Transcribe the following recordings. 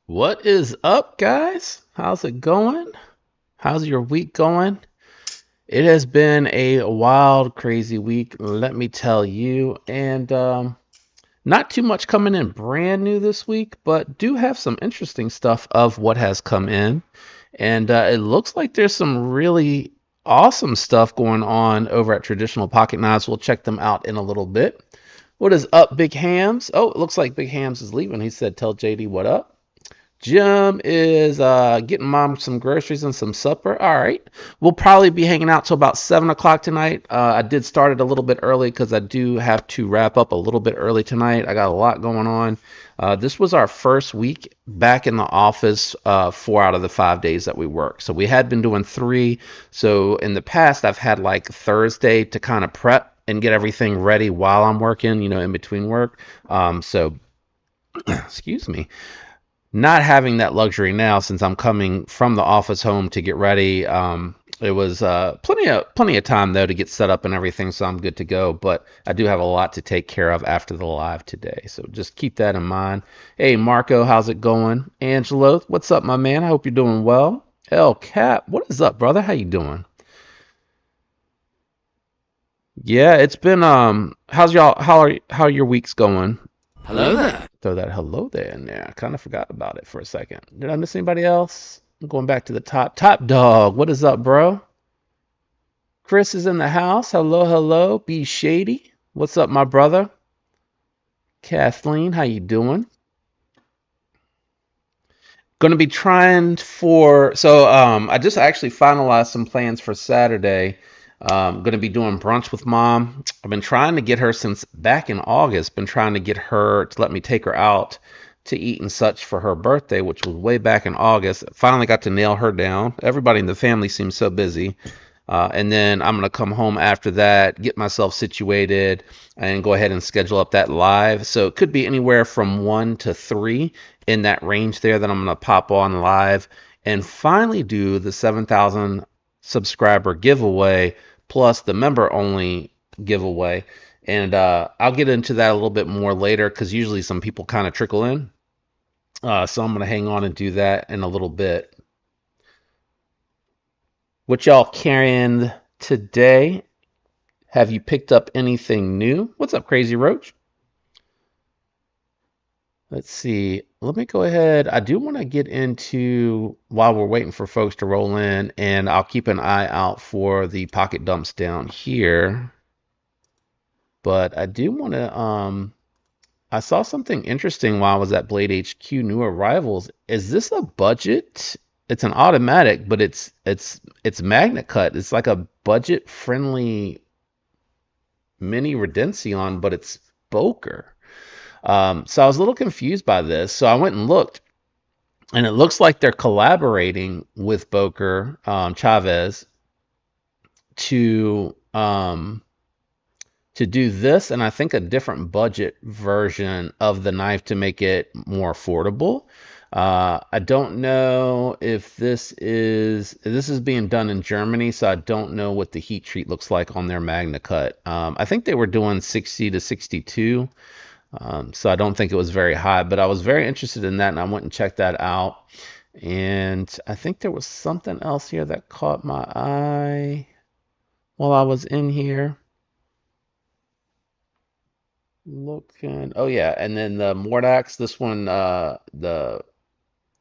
What is up, guys? How's it going? How's your week going? It has been a wild, crazy week, let me tell you. And not too much coming in brand new this week, but do have some interesting stuff of what has come in. And it looks like there's some really awesome stuff going on over at Traditional Pocket Knives. We'll check them out in a little bit. What is up, Big Hams? Oh, it looks like Big Hams is leaving. He said, tell JD what up. Jim is getting mom some groceries and some supper. All right. We'll probably be hanging out till about 7 o'clock tonight. I did start it a little bit early because I do have to wrap up a little bit early tonight. I got a lot going on. This was our first week back in the office 4 out of the 5 days that we work. So we had been doing 3. So in the past, I've had like Thursday to kind of prep and get everything ready while I'm working, in between work. So excuse me. Not having that luxury now since I'm coming from the office home to get ready. It was plenty of time though to get set up and everything, so I'm good to go. But I do have a lot to take care of after the live today, so just keep that in mind. Hey Marco, how's it going? Angelo, what's up, my man? I hope you're doing well. El Cap, what is up, brother? How you doing? Yeah, it's been how are your weeks going? Hello there. Throw that hello there in there. I kind of forgot about it for a second. Did I miss anybody else? I'm going back to the top. Top dog, what is up, bro? Chris is in the house. Hello, hello. Be Shady. What's up, my brother? Kathleen, how you doing? Going to be trying I just actually finalized some plans for Saturday. Going to be doing brunch with mom. I've been trying to get her since back in August, been trying to get her to let me take her out to eat and such for her birthday, which was way back in August. Finally got to nail her down. Everybody in the family seems so busy. And then I'm going to come home after that, get myself situated, and go ahead and schedule up that live. So it could be anywhere from 1 to 3 in that range there that I'm going to pop on live and finally do the 7,000 subscriber giveaway plus the member only giveaway. And I'll get into that a little bit more later because usually some people kind of trickle in. So I'm gonna hang on and do that in a little bit. What y'all carrying today? Have you picked up anything new? What's up, Crazy Roach? Let's see. Let me go ahead. I do want to get into while we're waiting for folks to roll in, and I'll keep an eye out for the pocket dumps down here. But I do want to I saw something interesting while I was at Blade HQ, new arrivals. Is this a budget? It's an automatic, but it's magnet cut. It's like a budget friendly mini Redention, but it's Boker. So I was a little confused by this. So I went and looked, and it looks like they're collaborating with Boker Chavez to to do this, and I think a different budget version of the knife to make it more affordable. I don't know if this is being done in Germany, so I don't know what the heat treat looks like on their Magna Cut. I think they were doing 60 to 62. So I don't think it was very high, but I was very interested in that, and I went and checked that out. And I think there was something else here that caught my eye while I was in here looking. Oh yeah, and then the Mordax, this one, the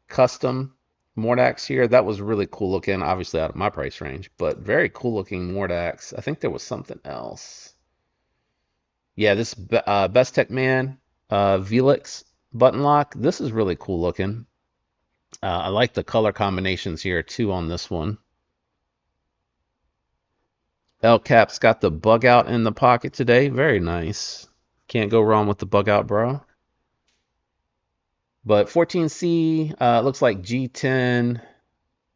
custom Mordax here, that was really cool looking. Obviously out of my price range, but very cool looking Mordax. I think there was something else. Yeah, this Best Tech Man Velix button lock. This is really cool looking. I like the color combinations here too on this one. El Cap's got the bug out in the pocket today. Very nice. Can't go wrong with the bug out, bro. But 14C looks like G10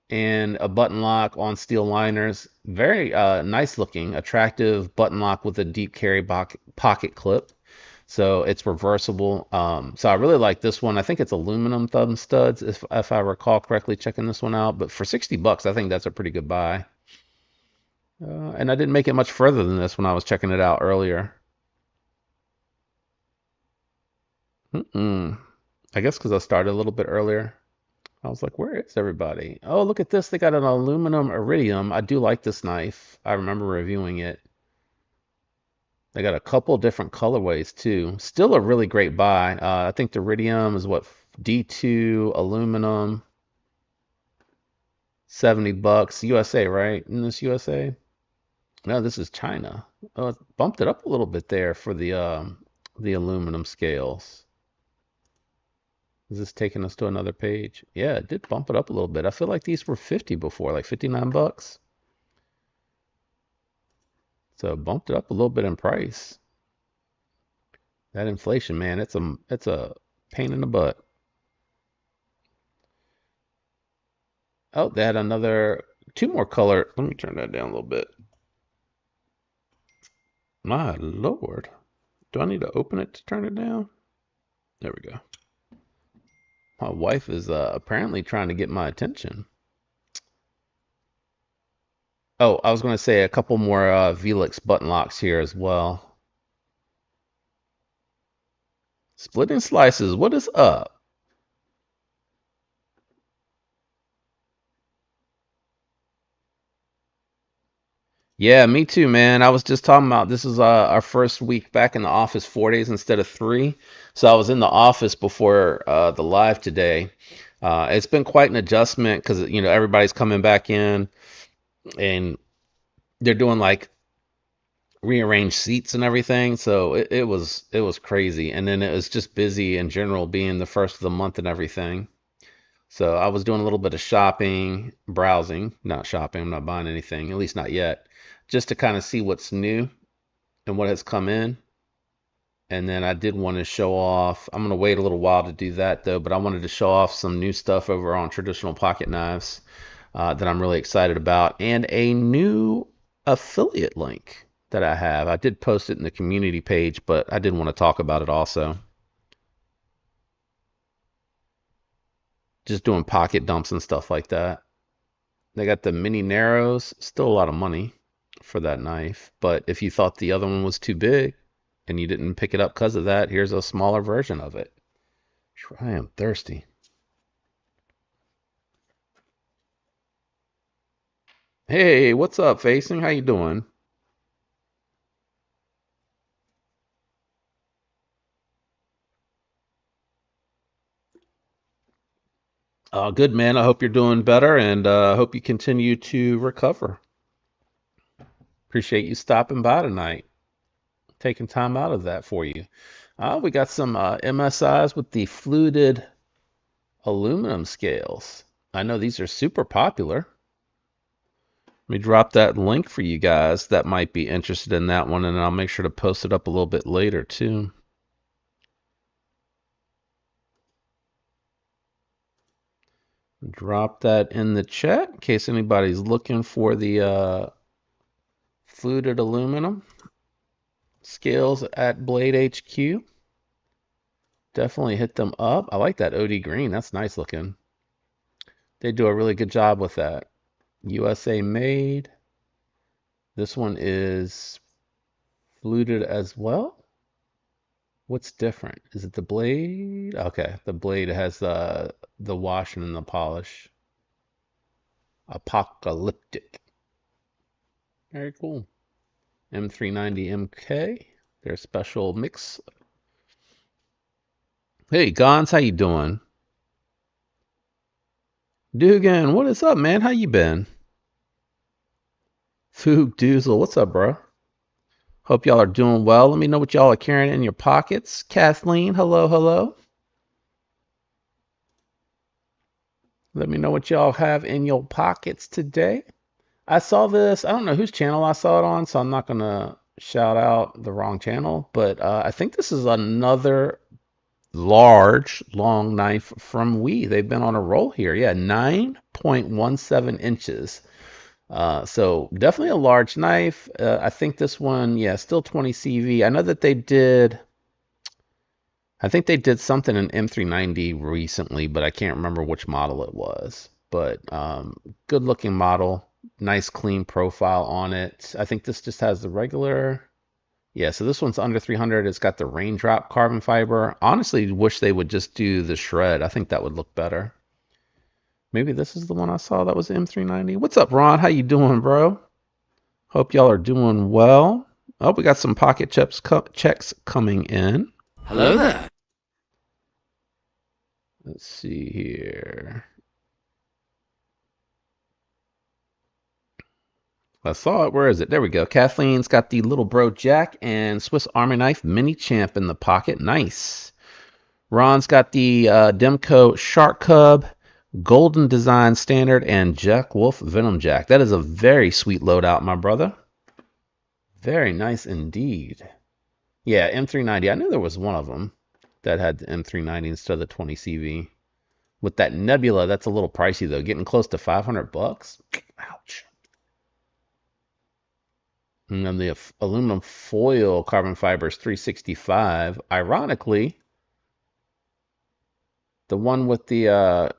and a button lock on steel liners. Very nice looking, attractive button lock with a deep carry pocket clip. So it's reversible. So I really like this one. I think it's aluminum thumb studs, if I recall correctly, checking this one out. But for 60 bucks, I think that's a pretty good buy. And I didn't make it much further than this when I was checking it out earlier. I guess because I started a little bit earlier. I was like, where is everybody? Oh, look at this. They got an aluminum iridium. I do like this knife. I remember reviewing it. They got a couple different colorways too. Still a really great buy. I think the iridium is what, D2 aluminum, 70 bucks. USA, right? In this USA? No, this is China. Oh, it bumped it up a little bit there for the aluminum scales. Is this taking us to another page? Yeah, it did bump it up a little bit. I feel like these were 50 before, like 59 bucks. So it bumped it up a little bit in price. That inflation, man, it's a pain in the butt. Oh, they had another two more color. Let me turn that down a little bit. My Lord. Do I need to open it to turn it down? There we go. My wife is apparently trying to get my attention. Oh, I was going to say a couple more Velix button locks here as well. Splitting slices, what is up? Yeah, me too, man. I was just talking about this is our first week back in the office, 4 days instead of three. So I was in the office before the live today. It's been quite an adjustment because everybody's coming back in and they're doing like rearrange seats and everything. So it was crazy. And then it was just busy in general being the first of the month and everything. So I was doing a little bit of shopping, browsing, not shopping, I'm not buying anything, at least not yet, just to kind of see what's new and what has come in. And then I did want to show off, I'm going to wait a little while to do that though, but I wanted to show off some new stuff over on Traditional Pocket Knives that I'm really excited about, and a new affiliate link that I have. I did post it in the community page, but I did want to talk about it also. Just doing pocket dumps and stuff like that. They got the mini narrows, still a lot of money for that knife. But if you thought the other one was too big and you didn't pick it up because of that, here's a smaller version of it. I am thirsty. Hey, what's up, Facing? How you doing? Good, man. I hope you're doing better, and hope you continue to recover. Appreciate you stopping by tonight, taking time out of that for you. We got some MSIs with the fluted aluminum scales. I know these are super popular. Let me drop that link for you guys that might be interested in that one, and I'll make sure to post it up a little bit later too. Drop that in the chat in case anybody's looking for the fluted aluminum scales at Blade HQ. Definitely hit them up. I like that OD green. That's nice looking. They do a really good job with that. USA made. This one is fluted as well. What's different? Is it the blade? Okay, the blade has the washing and the polish. Apocalyptic. Very cool. M390 MK. Their special mix. Hey, Gons, how you doing? Dugan, what is up, man? How you been? Foog Doozle, what's up, bro? Hope y'all are doing well. Let me know what y'all are carrying in your pockets. Kathleen, hello, hello. Let me know what y'all have in your pockets today. I saw this. I don't know whose channel I saw it on, so I'm not going to shout out the wrong channel, but I think this is another large, long knife from WE. They've been on a roll here. Yeah, 9.17 inches. So definitely a large knife. I think this one, yeah, still 20 CV. I know that I think they did something in M390 recently, but I can't remember which model it was. But good looking model, nice clean profile on it. I think this just has the regular. Yeah, so this one's under 300. It's got the raindrop carbon fiber. Honestly, wish they would just do the shred. I think that would look better. Maybe this is the one I saw that was M390. What's up, Ron? How you doing, bro? Hope y'all are doing well. Oh, we got some pocket checks coming in. Hello there. Let's see here. I saw it. Where is it? There we go. Kathleen's got the Little Bro Jack and Swiss Army Knife Mini Champ in the pocket. Nice. Ron's got the Demco Shark Cub, Golden Design Standard, and Jack Wolf Venom Jack. That is a very sweet loadout, my brother. Very nice indeed. Yeah, M390. I knew there was one of them that had the M390 instead of the 20 CV. With that Nebula, that's a little pricey though. Getting close to 500 bucks. Ouch. And then the aluminum foil carbon fiber is 365. Ironically, the one with the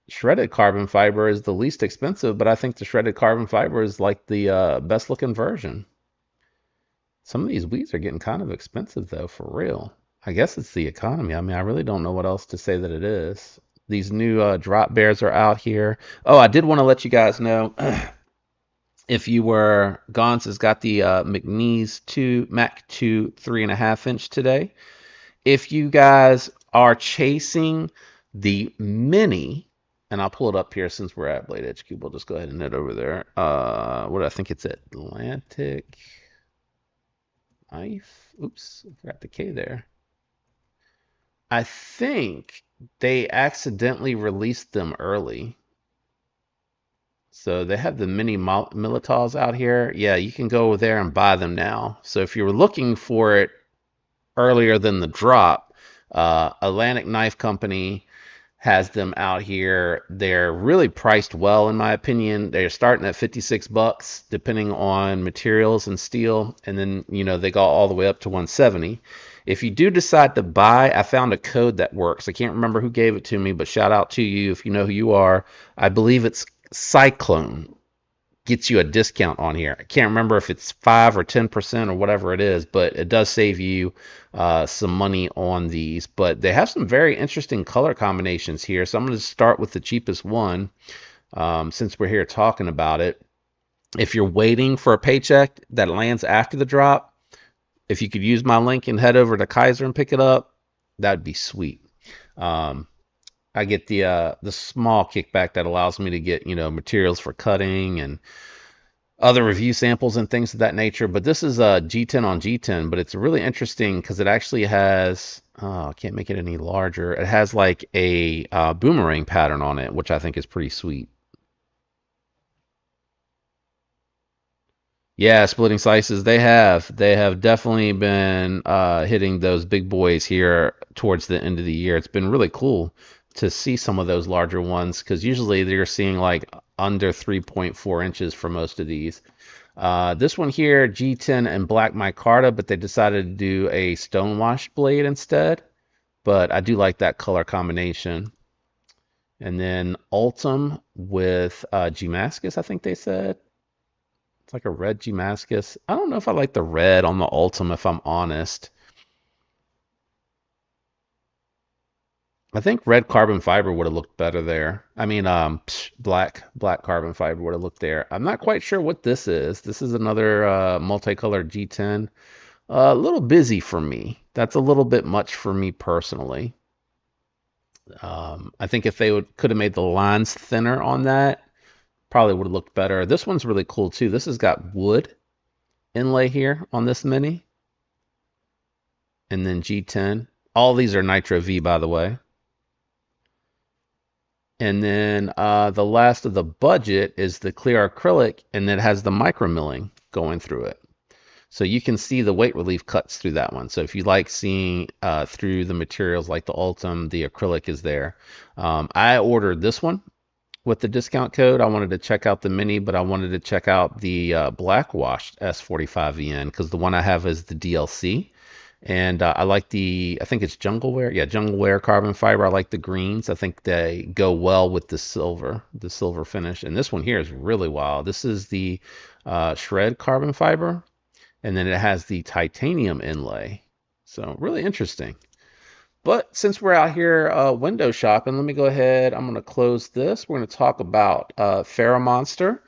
shredded carbon fiber is the least expensive, but I think the shredded carbon fiber is like the best looking version. Some of these weeds are getting kind of expensive though, for real. I guess it's the economy. I mean, I really don't know what else to say that it is. These new drop bears are out here. Oh, I did want to let you guys know if you were, Gons has got the McNeese 2 Mac 2 3.5 inch today. If you guys are chasing the mini, and I'll pull it up here since we're at Blade HQ, we'll just go ahead and head over there. What do I think it's Atlantic Knife? Oops, I forgot the K there. I think they accidentally released them early. So they have the mini Militars out here. Yeah, you can go there and buy them now. So if you were looking for it earlier than the drop, Atlantic Knife Company has them out here. They're really priced well, in my opinion. They're starting at 56 bucks, depending on materials and steel. And then, you know, they go all the way up to 170. If you do decide to buy, I found a code that works. I can't remember who gave it to me, but shout out to you if you know who you are. I believe it's Cyclone. gets you a discount on here. I can't remember if it's 5 or 10% or whatever it is, but it does save you some money on these. But they have some very interesting color combinations here. So I'm going to start with the cheapest one since we're here talking about it. If you're waiting for a paycheck that lands after the drop, if you could use my link and head over to Kaiser and pick it up, that'd be sweet. I get the small kickback that allows me to get, materials for cutting and other review samples and things of that nature. But this is a G10 on G10, but it's really interesting because it actually has, I can't make it any larger. It has like a boomerang pattern on it, which I think is pretty sweet. Yeah, splitting slices. They have definitely been hitting those big boys here towards the end of the year. It's been really cool to see some of those larger ones because usually they're seeing like under 3.4 inches for most of these. This one here, G10 and black micarta, but they decided to do a stonewashed blade instead. But I do like that color combination. And then Ultim with Damascus, I think they said. It's like a red Damascus. I don't know if I like the red on the Ultim, if I'm honest. I think red carbon fiber would have looked better there. I mean, black carbon fiber would have looked there. I'm not quite sure what this is. This is another multicolored G10. A little busy for me. That's a little bit much for me personally. I think if they could have made the lines thinner on that, probably would have looked better. This one's really cool too. This has got wood inlay here on this mini. And then G10. All these are Nitro V, by the way. And then the last of the budget is the clear acrylic, and it has the micro milling going through it. So you can see the weight relief cuts through that one. So if you like seeing through the materials like the Ultim, the acrylic is there. I ordered this one with the discount code. I wanted to check out the mini, but I wanted to check out the black washed S45VN because the one I have is the DLC. And I like I think it's Jungle Wear. Yeah, Jungle Wear carbon fiber. I like the greens. I think they go well with the silver finish. And this one here is really wild. This is the shred carbon fiber. And then it has the titanium inlay. So really interesting. But since we're out here window shopping, let me go ahead. I'm going to close this. We're going to talk about Ferromonster.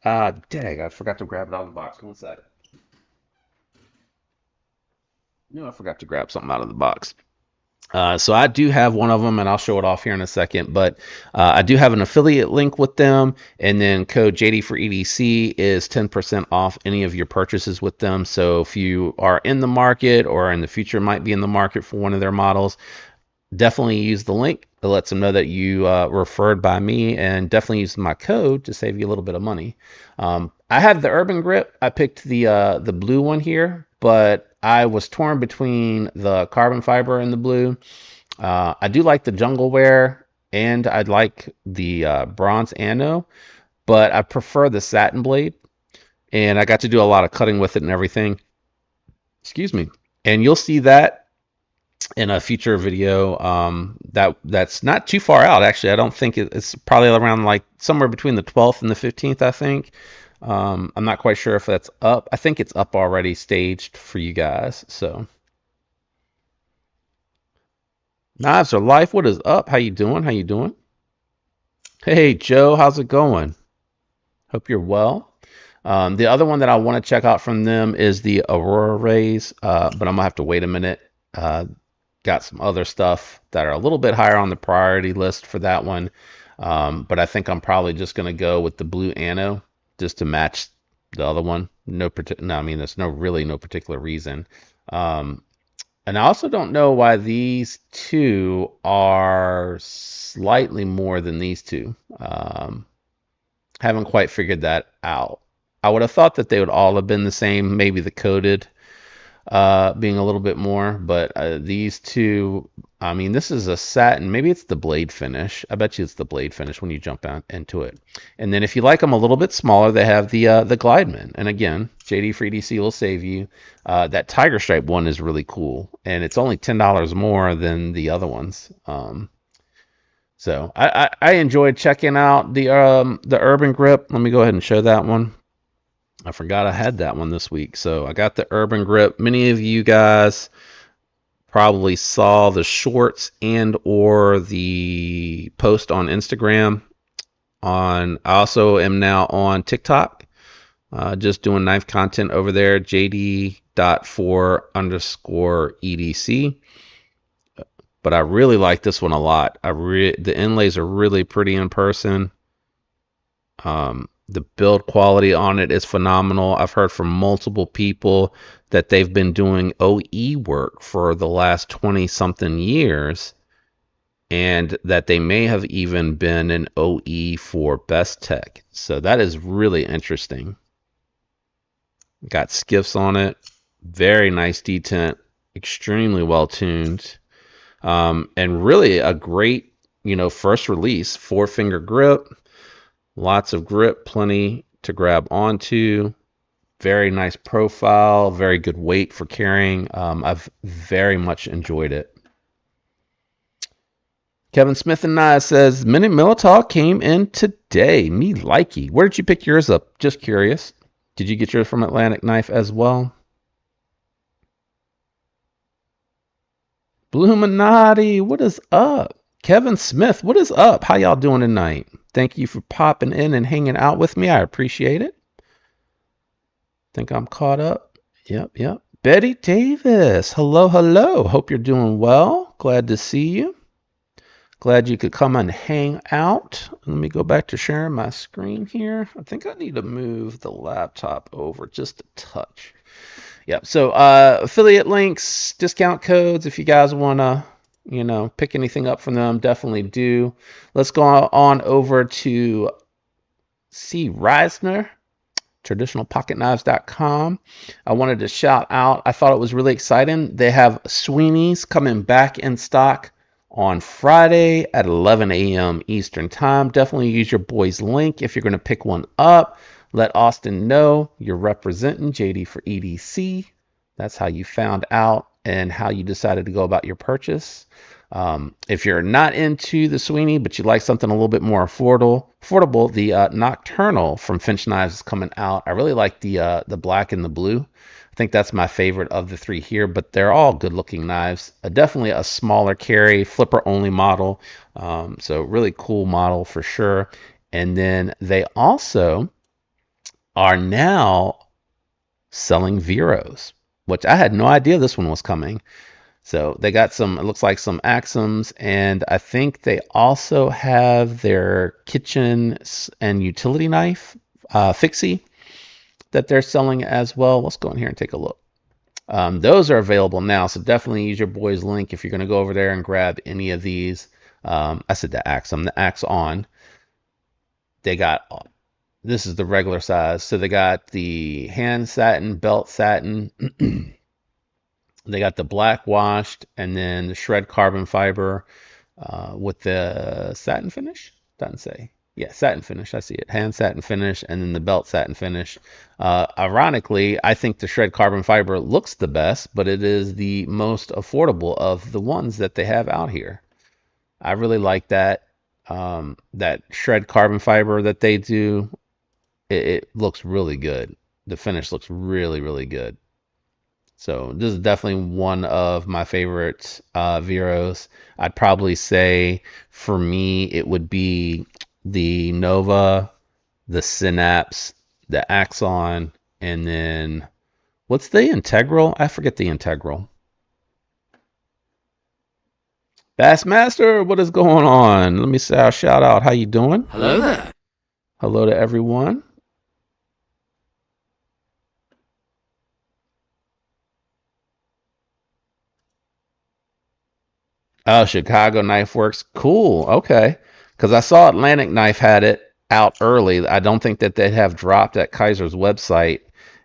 Dang, I forgot to grab it out of the box. One second. No, I forgot to grab something out of the box. So I do have one of them, and I'll show it off here in a second. But I do have an affiliate link with them, and then code JD for EDC is 10% off any of your purchases with them. So if you are in the market or in the future might be in the market for one of their models, definitely use the link. It lets them know that you referred by me, and definitely use my code to save you a little bit of money. I have the Urban Grip. I picked the blue one here, but I was torn between the carbon fiber and the blue. I do like the Jungle Wear, and I'd like the bronze anno, but I prefer the satin blade, and I got to do a lot of cutting with it and everything. Excuse me. And you'll see that in a future video that's not too far out, actually. I don't think it's probably around like somewhere between the 12th and the 15th, I think. I'm not quite sure if that's up. I think it's up already, staged for you guys. So Knives are Life, what is up? How you doing? How you doing? Hey Joe, how's it going? Hope you're well. The other one that I want to check out from them is the Aurora Rays, but I'm gonna have to wait a minute. Got some other stuff that are a little bit higher on the priority list for that one, but I think I'm probably just gonna go with the blue anno just to match the other one. No, I mean, there's really no particular reason. And I also don't know why these two are slightly more than these two. Haven't quite figured that out. I would have thought that they would all have been the same, maybe the coated being a little bit more, but these two, I mean, this is a satin. Maybe it's the blade finish. I bet you it's the blade finish when you jump into it. And then if you like them a little bit smaller, they have the Glideman. And again, JD for EDC will save you. That Tiger Stripe one is really cool, and it's only $10 more than the other ones. So I enjoyed checking out the Urban Grip. Let me go ahead and show that one. I forgot I had that one this week. So I got the Urban Grip. Many of you guys probably saw the shorts and or the post on Instagram. I also am now on TikTok, just doing knife content over there, jd.4_EDC. But I really like this one a lot. The inlays are really pretty in person. The build quality on it is phenomenal. I've heard from multiple people that they've been doing OE work for the last 20 something years, and that they may have even been an OE for Bestech. So that is really interesting. Got skiffs on it. Very nice detent. Extremely well tuned. And really a great, first release. 4-finger grip. Lots of grip. Plenty to grab onto. Very nice profile. Very good weight for carrying. I've very much enjoyed it. Kevin Smith and I says, Minute Military came in today. Me likey. Where did you pick yours up? Just curious. Did you get yours from Atlantic Knife as well? Bluminati, what is up? Kevin Smith, what is up? How y'all doing tonight? Thank you for popping in and hanging out with me. I appreciate it. Think I'm caught up. Yep. Betty Davis, hello. Hope you're doing well. Glad to see you. Glad you could come and hang out. Let me go back to sharing my screen here. I think I need to move the laptop over just a touch. Yep. So affiliate links, discount codes, if you guys want to, pick anything up from them, definitely do. Let's go on over to C. Reisner, traditionalpocketknives.com. I wanted to shout out, I thought it was really exciting. They have Sweeney's coming back in stock on Friday at 11 a.m. Eastern Time. Definitely use your boy's link if you're going to pick one up. Let Austin know you're representing JD for EDC. That's how you found out and how you decided to go about your purchase. If you're not into the Sweeney, but you like something a little bit more affordable, the Nocturnal from Finch Knives is coming out. I really like the black and the blue. I think that's my favorite of the three here, but they're all good looking knives. Definitely a smaller carry, flipper only model. So really cool model for sure. And then they also are now selling Veros, which I had no idea this one was coming. So they got some, it looks like some Axims, and I think they also have their kitchen and utility knife, Fixie, that they're selling as well. Let's go in here and take a look. Those are available now, so definitely use your boy's link if you're going to go over there and grab any of these. I said the Axum, the Axon. They got, this is the regular size, so they got the hand satin, belt satin. They got the black washed, and then the shred carbon fiber with the satin finish. Doesn't say. Yeah, satin finish. I see it. Hand satin finish, and then the belt satin finish. Ironically, I think the shred carbon fiber looks the best, but it is the most affordable of the ones that they have out here. I really like that. That shred carbon fiber that they do. It looks really good. The finish looks really, really good. So this is definitely one of my favorite Veros. I'd probably say for me it would be the Nova, the Synapse, the Axon, and then what's the Integral? I forget the Integral. Bassmaster, what is going on? Let me say a shout out. How you doing? Hello there. Hello to everyone. Oh, Chicago Knife Works. Cool. Okay. Because I saw Atlantic Knife had it out early. I don't think that they have dropped at Kaiser's website.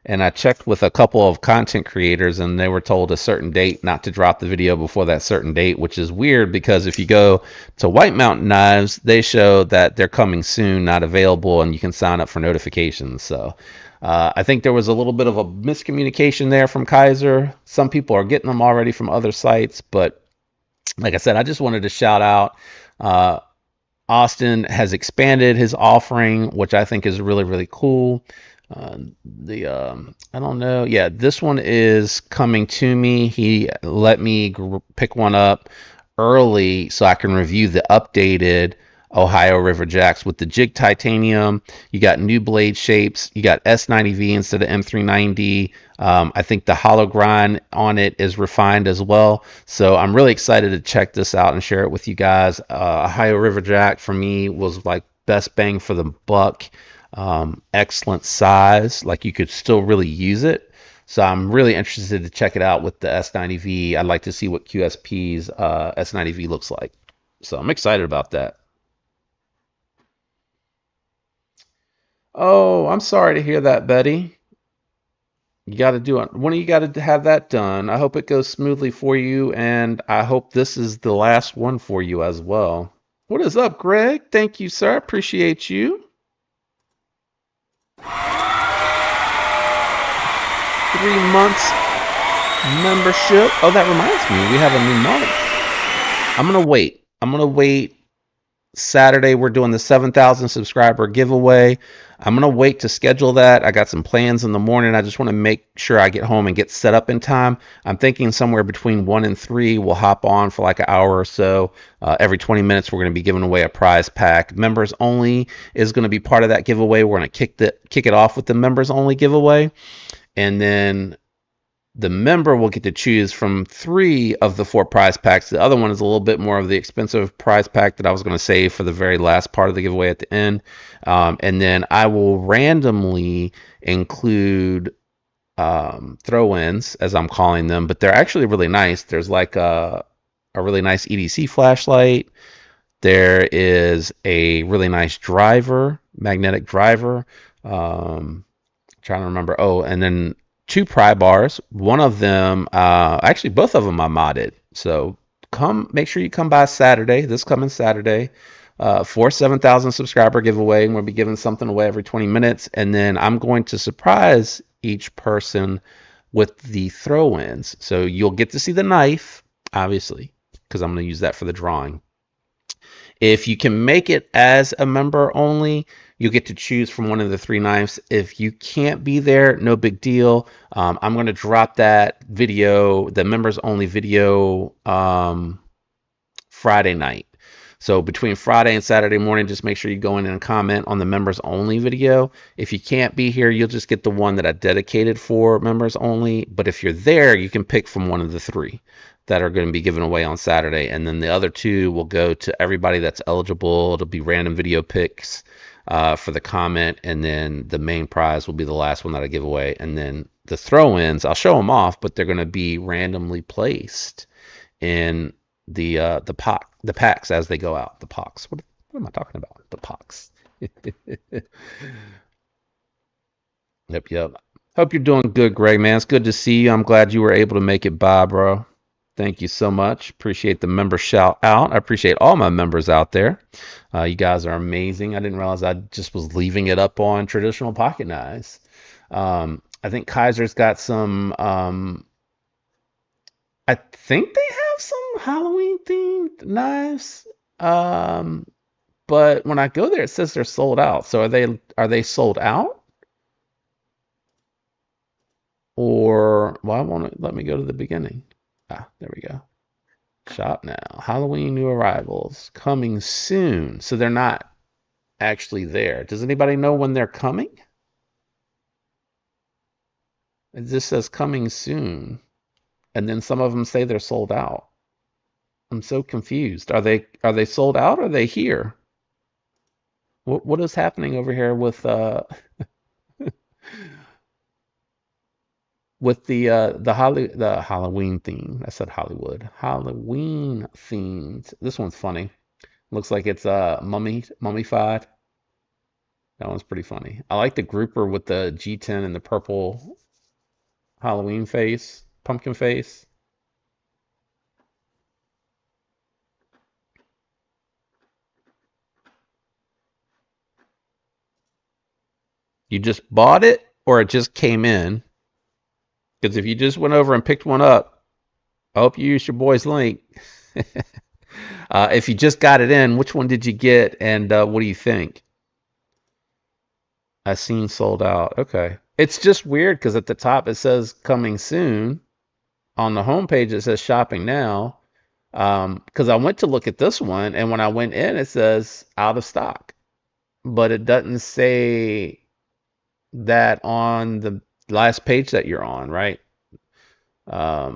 And I checked with a couple of content creators, and they were told a certain date not to drop the video before that certain date, which is weird because if you go to White Mountain Knives, they show that they're coming soon, not available, and you can sign up for notifications. So I think there was a little bit of a miscommunication there from Kaiser. Some people are getting them already from other sites, but like I said, I just wanted to shout out Austin has expanded his offering, which I think is really, really cool. I don't know. Yeah, this one is coming to me. He let me pick one up early so I can review the updated Ohio River Jacks with the jig titanium. You got new blade shapes. You got S90V instead of M390. I think the hollow grind on it is refined as well. So I'm really excited to check this out and share it with you guys. Ohio River Jack for me was like best bang for the buck. Excellent size, like you could still really use it. So I'm really interested to check it out with the S90V. I'd like to see what QSP's S90V looks like. So I'm excited about that. Oh, I'm sorry to hear that, Betty. You got to do it. When do you got to have that done? I hope it goes smoothly for you, and I hope this is the last one for you as well. What is up, Greg? Thank you, sir. Appreciate you. 3 months membership. Oh, that reminds me, we have a new month. I'm gonna wait. Saturday, we're doing the 7,000 subscriber giveaway. I'm gonna wait to schedule that. I got some plans in the morning. I just want to make sure I get home and get set up in time. I'm thinking somewhere between 1 and 3. We'll hop on for like an hour or so. Every 20 minutes, we're going to be giving away a prize pack. Members only is going to be part of that giveaway. We're going to kick it off with the members only giveaway, and then the member will get to choose from 3 of the 4 prize packs. The other one is a little bit more of the expensive prize pack that I was going to save for the very last part of the giveaway at the end. And then I will randomly include throw-ins, as I'm calling them, but they're actually really nice. There's like a really nice EDC flashlight. There is a really nice driver, magnetic driver. Trying to remember. Oh, and then 2 pry bars. One of them, actually both of them I modded. So make sure you come by Saturday, this coming Saturday, for 7,000 subscriber giveaway. I'm going to be giving something away every 20 minutes. And then I'm going to surprise each person with the throw-ins. So you'll get to see the knife, obviously, because I'm going to use that for the drawing. If you can make it as a member only, you get to choose from one of the 3 knives. If you can't be there, no big deal. I'm going to drop that video, the members only video, Friday night. So between Friday and Saturday morning, just make sure you go in and comment on the members only video. If you can't be here, you'll just get the one that I dedicated for members only. But if you're there, you can pick from one of the 3 that are going to be given away on Saturday. And then the other 2 will go to everybody that's eligible. It'll be random video picks for the comment. And then the main prize will be the last one that I give away. And then the throw-ins, I'll show them off, but they're going to be randomly placed in the packs as they go out. The packs. What am I talking about? The packs. Yep. Hope you're doing good, Greg, man. It's good to see you. I'm glad you were able to make it by, bro. Thank you so much. Appreciate the member shout out. I appreciate all my members out there. You guys are amazing. I didn't realize I just was leaving it up on traditional pocket knives. I think Kaiser's got some. I think they have some Halloween themed knives. But when I go there, it says they're sold out. So are they sold out? Or why won't it let me go to the beginning? There we go. Shop now. Halloween new arrivals coming soon. So they're not actually there. Does anybody know when they're coming? It just says coming soon. And then some of them say they're sold out. I'm so confused. Are they sold out or are they here? What is happening over here with with the Halloween theme? I said Hollywood. Halloween themed. This one's funny. Looks like it's mummified. That one's pretty funny. I like the grouper with the G10 and the purple Halloween face, pumpkin face. You just bought it or it just came in? Because if you just went over and picked one up, I hope you use your boy's link. If you just got it in, which one did you get, and what do you think? I seen sold out. Okay. It's just weird because at the top it says coming soon. On the homepage it says shopping now. Because I went to look at this one, and when I went in, it says out of stock, but it doesn't say that on the last page that you're on, right?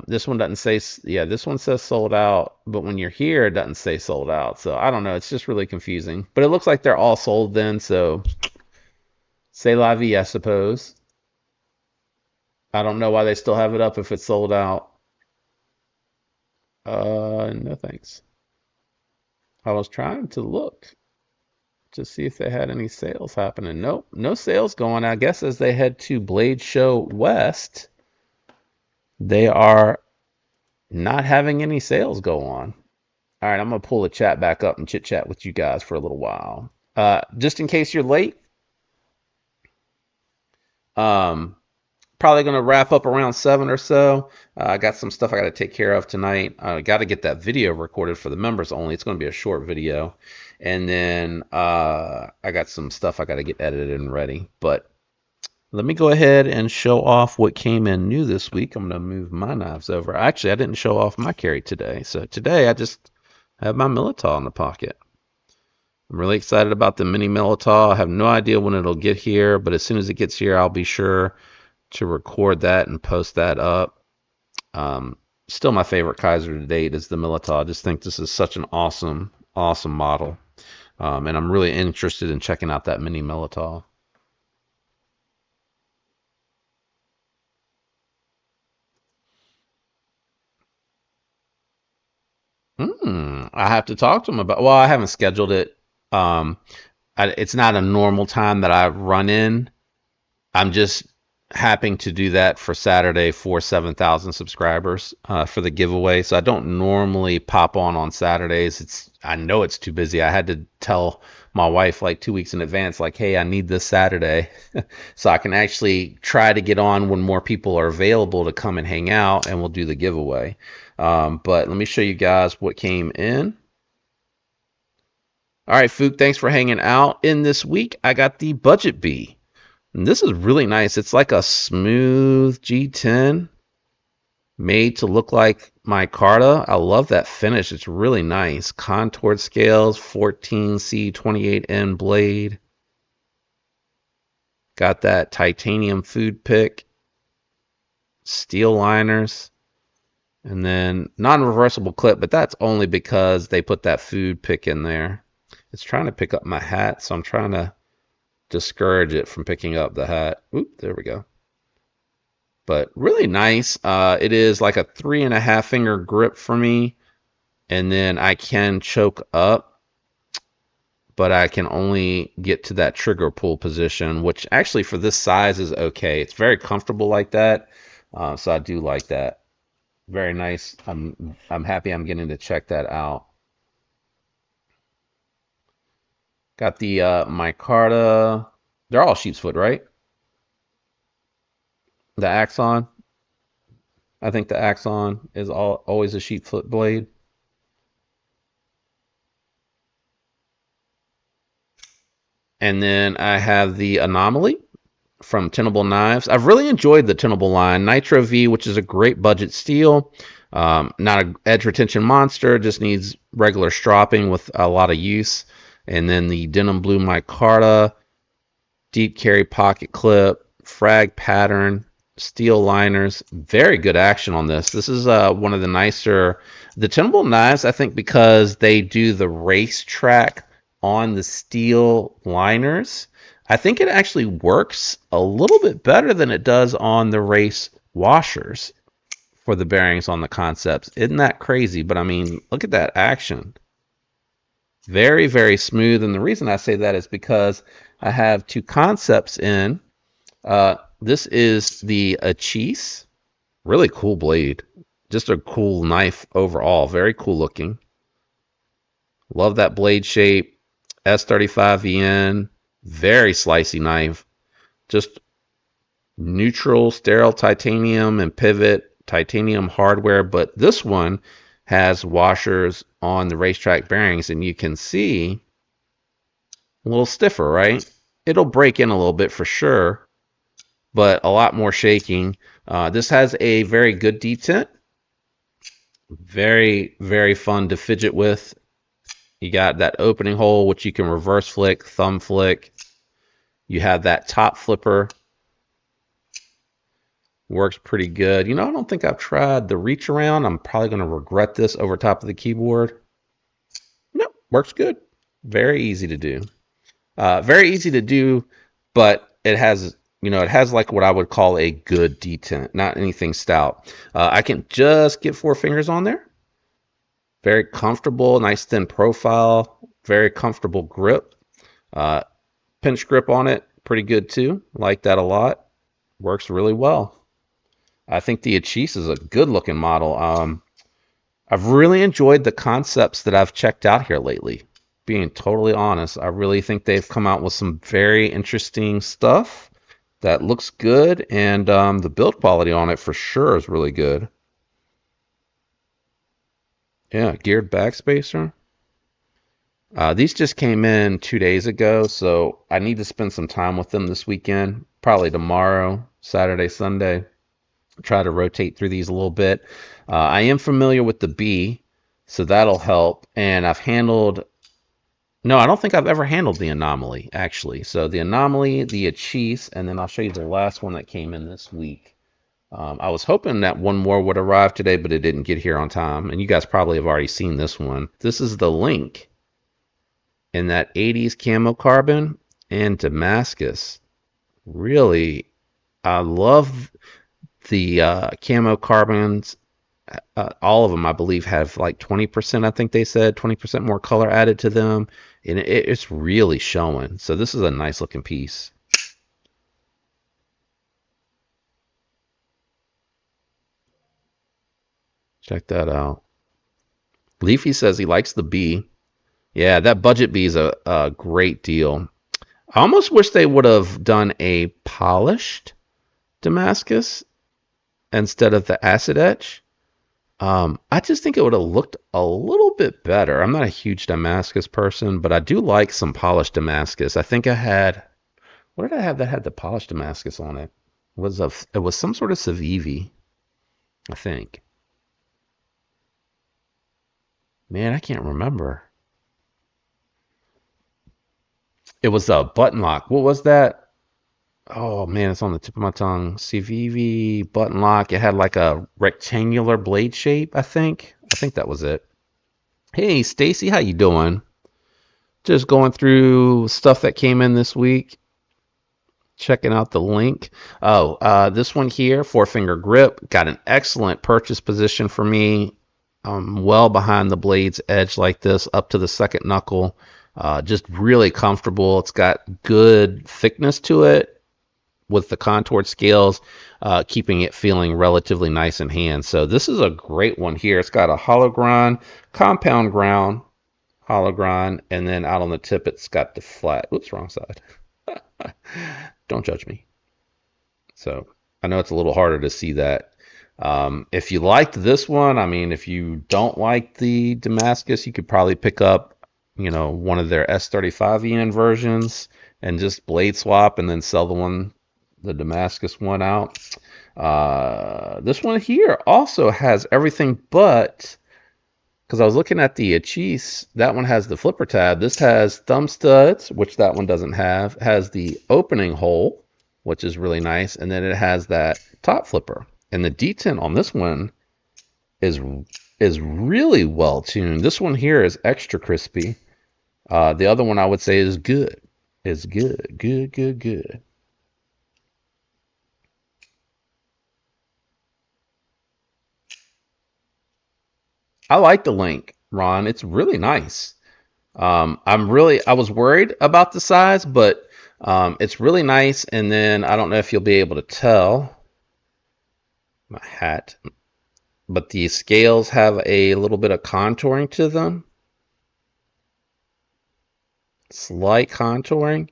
This one doesn't say, yeah, this one says sold out, but when you're here, it doesn't say sold out. So I don't know. It's just really confusing. But it looks like they're all sold then. So c'est la vie, I suppose. I don't know why they still have it up if it's sold out. No thanks. I was trying to look to see if they had any sales happening. Nope, no sales going. I guess as they head to Blade Show West, they are not having any sales go on. All right, I'm gonna pull the chat back up and chit chat with you guys for a little while. Just in case you're late, um, probably gonna wrap up around 7 or so. I got some stuff I got to take care of tonight. I got to get that video recorded for the members only. It's gonna be a short video, and then I got some stuff I got to get edited and ready. But let me go ahead and show off what came in new this week. I'm gonna move my knives over. Actually, I didn't show off my carry today, so today I just have my Militaw in the pocket. I'm really excited about the mini Militaw. I have no idea when it'll get here, but as soon as it gets here, I'll be sure to record that and post that up. Still my favorite Kaiser to date is the Militaw. I just think this is such an awesome, awesome model. And I'm really interested in checking out that mini Militaw. I have to talk to him about. Well, I haven't scheduled it. It's not a normal time that I run in. I'm just happening to do that for Saturday for 7,000 subscribers for the giveaway. So I don't normally pop on Saturdays. I know it's too busy. I had to tell my wife like 2 weeks in advance, like, hey, I need this Saturday, so I can actually try to get on when more people are available to come and hang out, and we'll do the giveaway. But let me show you guys what came in. All right, Fook, thanks for hanging out. In this week, I got the Budget B. And this is really nice. It's like a smooth G10 made to look like micarta. I love that finish. It's really nice. Contoured scales, 14C28N blade. Got that titanium food pick. Steel liners. And then non-reversible clip, but that's only because they put that food pick in there. It's trying to pick up my hat, so I'm trying to discourage it from picking up the hat. Oop, there we go. But really nice. It is like a 3.5 finger grip for me, and then I can choke up, but I can only get to that trigger pull position, which actually for this size is okay. It's very comfortable like that, so I do like that. Very nice. I'm happy I'm getting to check that out. Got the micarta. They're all sheep's foot, right? The Axon. I think the Axon is always a sheep foot blade. And then I have the Anomaly from Tenable Knives. I've really enjoyed the Tenable line. Nitro V, which is a great budget steel. Not an edge retention monster, just needs regular stropping with a lot of use. And then the Denim Blue micarta, deep carry pocket clip, frag pattern, steel liners. Very good action on this. This is one of the nicer, the Tenable knives, I think, because they do the racetrack on the steel liners. I think it actually works a little bit better than it does on the race washers for the bearings on the Concepts. Isn't that crazy? But I mean, look at that action. Very, very smooth. And the reason I say that is because I have two Concepts in. This is the Achis. Really cool blade. Just a cool knife overall. Very cool looking. Love that blade shape. S35VN. Very slicey knife. Just neutral, sterile titanium and pivot titanium hardware. But this one has washers on the racetrack bearings, and you can see a little stiffer, right? It'll break in a little bit for sure, but a lot more shaking. This has a very good detent. Very, very fun to fidget with. You got that opening hole, which you can reverse flick, thumb flick. You have that top flipper. Works pretty good. You know, I don't think I've tried the reach around. I'm probably going to regret this over top of the keyboard. No, works good. Very easy to do. Very easy to do, but it has, it has like what I would call a good detent, not anything stout. I can just get 4 fingers on there. Very comfortable, nice thin profile, very comfortable grip. Pinch grip on it, pretty good too. Like that a lot. Works really well. I think the Achis is a good looking model. I've really enjoyed the concepts that I've checked out here lately. Being totally honest, I really think they've come out with some very interesting stuff that looks good, and the build quality on it for sure is really good. Yeah, geared backspacer. These just came in 2 days ago, so I need to spend some time with them this weekend. Probably tomorrow, Saturday, Sunday. Try to rotate through these a little bit. I am familiar with the B, so that'll help. And I've handled... No, I don't think I've ever handled the Anomaly, actually. So the Anomaly, the Achis, and then I'll show you the last one that came in this week. I was hoping that one more would arrive today, but it didn't get here on time. And you guys probably have already seen this one. This is the Link in that 80s camo carbon and Damascus. Really, I love the camo carbons. All of them, I believe, have like 20%, I think they said, 20% more color added to them. And it's really showing. So this is a nice looking piece. Check that out. Leafy says he likes the B. Yeah, that budget B is a great deal. I almost wish they would have done a polished Damascus instead of the acid etch. I just think it would have looked a little bit better. I'm not a huge Damascus person, but I do like some polished Damascus. I think I had, what did I have that had the polished Damascus on it? It was some sort of Civivi, I think. Man, I can't remember. It was a button lock. What was that? Oh man, it's on the tip of my tongue. Civivi button lock. It had like a rectangular blade shape, I think. I think that was it. Hey, Stacy, how you doing? Just going through stuff that came in this week. Checking out the Link. Oh, this one here, 4-finger grip. Got an excellent purchase position for me. Well behind the blade's edge like this, up to the second knuckle. Just really comfortable. It's got good thickness to it with the contoured scales, keeping it feeling relatively nice in hand. So this is a great one here. It's got a hollow grind, compound ground, hollow grind, and then out on the tip it's got the flat. Oops, wrong side. Don't judge me. So I know it's a little harder to see that. If you liked this one, I mean, if you don't like the Damascus, you could probably pick up, one of their S35EN versions and just blade swap and then sell the Damascus one out. This one here also has everything but, because I was looking at the Achis, that one has the flipper tab. This has thumb studs, which that one doesn't have. It has the opening hole, which is really nice, and then it has that top flipper. And the detent on this one is really well tuned. This one here is extra crispy. The other one I would say is good. Is good, good, good, good. I like the Link, Ron. It's really nice. I was worried about the size, but it's really nice. And then I don't know if you'll be able to tell my hat, but the scales have a little bit of contouring to them. Slight contouring.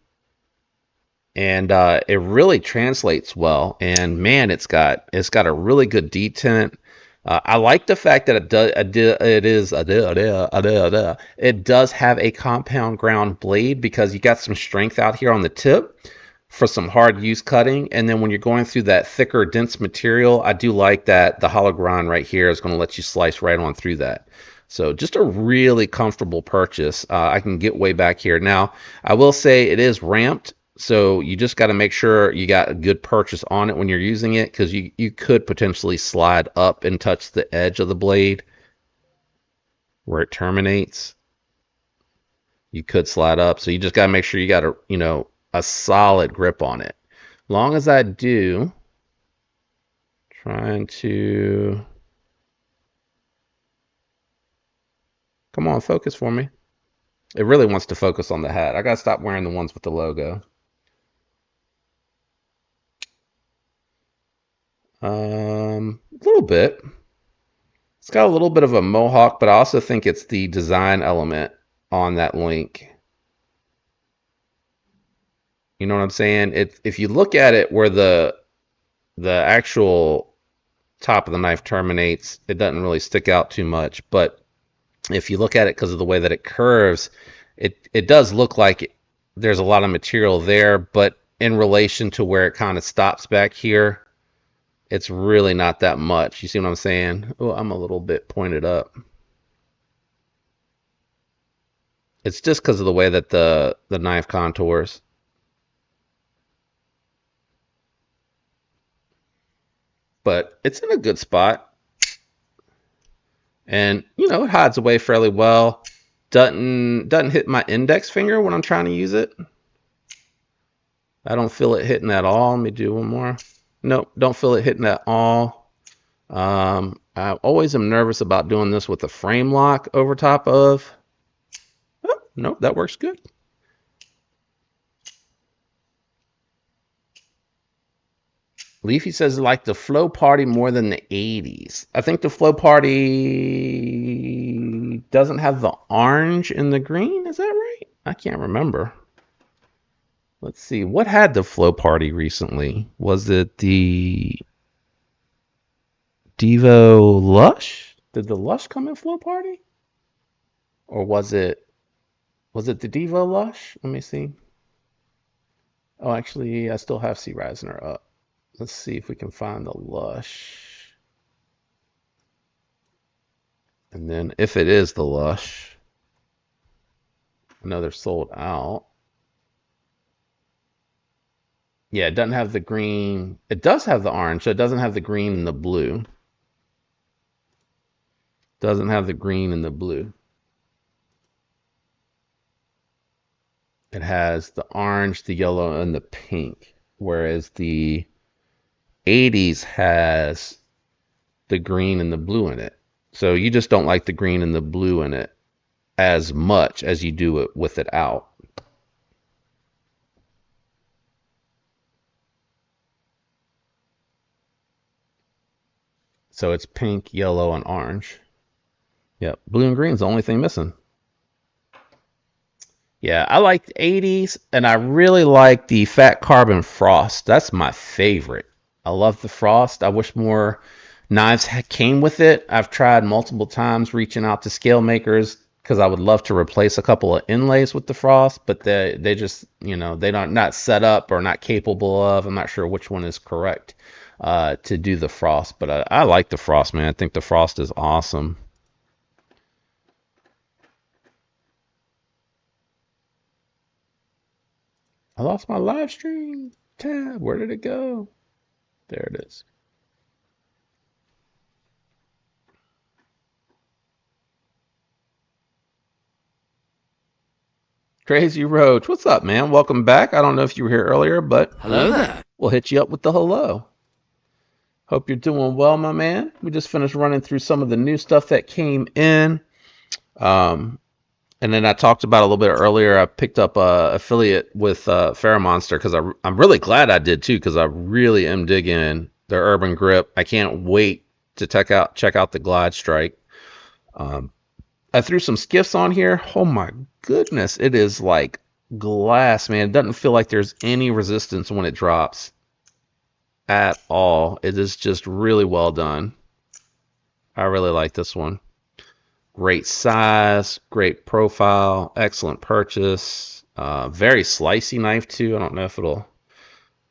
And it really translates well. And man, it's got a really good detent. I like the fact that it does have a compound ground blade because you got some strength out here on the tip for some hard use cutting. And then when you're going through that thicker, dense material, I do like that the hollow grind right here is going to let you slice right on through that. So just a really comfortable purchase. I can get way back here. Now, I will say it is ramped. So you just got to make sure you got a good purchase on it when you're using it, because you could potentially slide up and touch the edge of the blade where it terminates. You could slide up. So you just got to make sure you got a solid grip on it. Long as I do, trying to, come on, focus for me. It really wants to focus on the hat. I got to stop wearing the ones with the logo. A little bit. It's got a little bit of a mohawk, but I also think it's the design element on that link. You know what I'm saying? If you look at it where the actual top of the knife terminates, it doesn't really stick out too much. But if you look at it because of the way that it curves, it does look like there's a lot of material there, but in relation to where it kind of stops back here, it's really not that much. You see what I'm saying? Oh, I'm a little bit pointed up. It's just because of the way that the knife contours. But it's in a good spot. And, it hides away fairly well. Doesn't hit my index finger when I'm trying to use it. I don't feel it hitting at all. Let me do one more. Nope, don't feel it hitting at all. I always am nervous about doing this with a frame lock over top of. Oh, no, that works good. Leafy says like the Flow Party more than the 80s. I think the Flow Party doesn't have the orange and the green. Is that right? I can't remember. Let's see. What had the Flow Party recently? Was it the Devo Lush? Did the Lush come in Flow Party? Or was it the Devo Lush? Let me see. Oh, actually, I still have C. Reisner up. Let's see if we can find the Lush. And then if it is the Lush, I know they're sold out. Yeah, it doesn't have the green. It does have the orange, so it doesn't have the green and the blue. Doesn't have the green and the blue. It has the orange, the yellow, and the pink, whereas the 80s has the green and the blue in it. So you just don't like the green and the blue in it as much as you do it with it out. So it's pink, yellow, and orange. Yep, blue and green is the only thing missing. Yeah, I like the 80s, and I really like the Fat Carbon Frost. That's my favorite. I love the Frost. I wish more knives came with it. I've tried multiple times reaching out to scale makers because I would love to replace a couple of inlays with the Frost, but they just, they don't not set up or not capable of. I'm not sure which one is correct to do the Frost, but I like the Frost, man. I think the Frost is awesome. I lost my live stream tab. Where did it go? There it is. Crazy Roach, what's up, man? Welcome back. I don't know if you were here earlier, but Hello there. We'll hit you up with the hello. Hope you're doing well, my man. We just finished running through some of the new stuff that came in. And then I talked about a little bit earlier. I picked up a affiliate with Faramonster because I'm really glad I did too, because I really am digging their Urban Grip. I can't wait to check out the Glide Strike. I threw some skiffs on here. Oh my goodness, it is like glass, man. It doesn't feel like there's any resistance when it drops at all. It is just really well done. I really like this one. Great size, great profile, excellent purchase. Very slicey knife too. I don't know if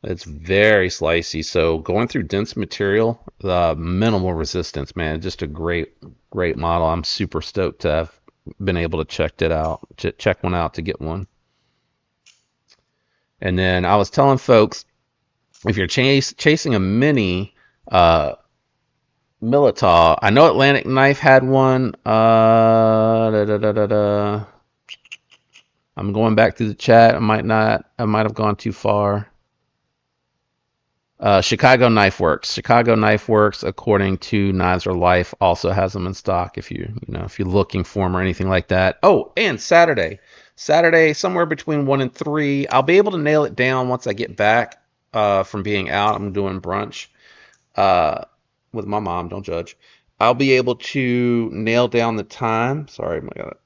it's very slicey. So going through dense material, minimal resistance, man. Just a great model. I'm super stoked to have been able to check one out to get one. And then I was telling folks, if you're chasing a mini Militaw, I know Atlantic Knife had one. I'm going back through the chat. I might have gone too far. Chicago Knife Works. Chicago Knife Works, according to Knives or Life, also has them in stock if if you're looking for them or anything like that. Oh, and Saturday, somewhere between 1 and 3. I'll be able to nail it down once I get back from being out. I'm doing brunch with my mom. Don't judge. I'll be able to nail down the time. Sorry, my God.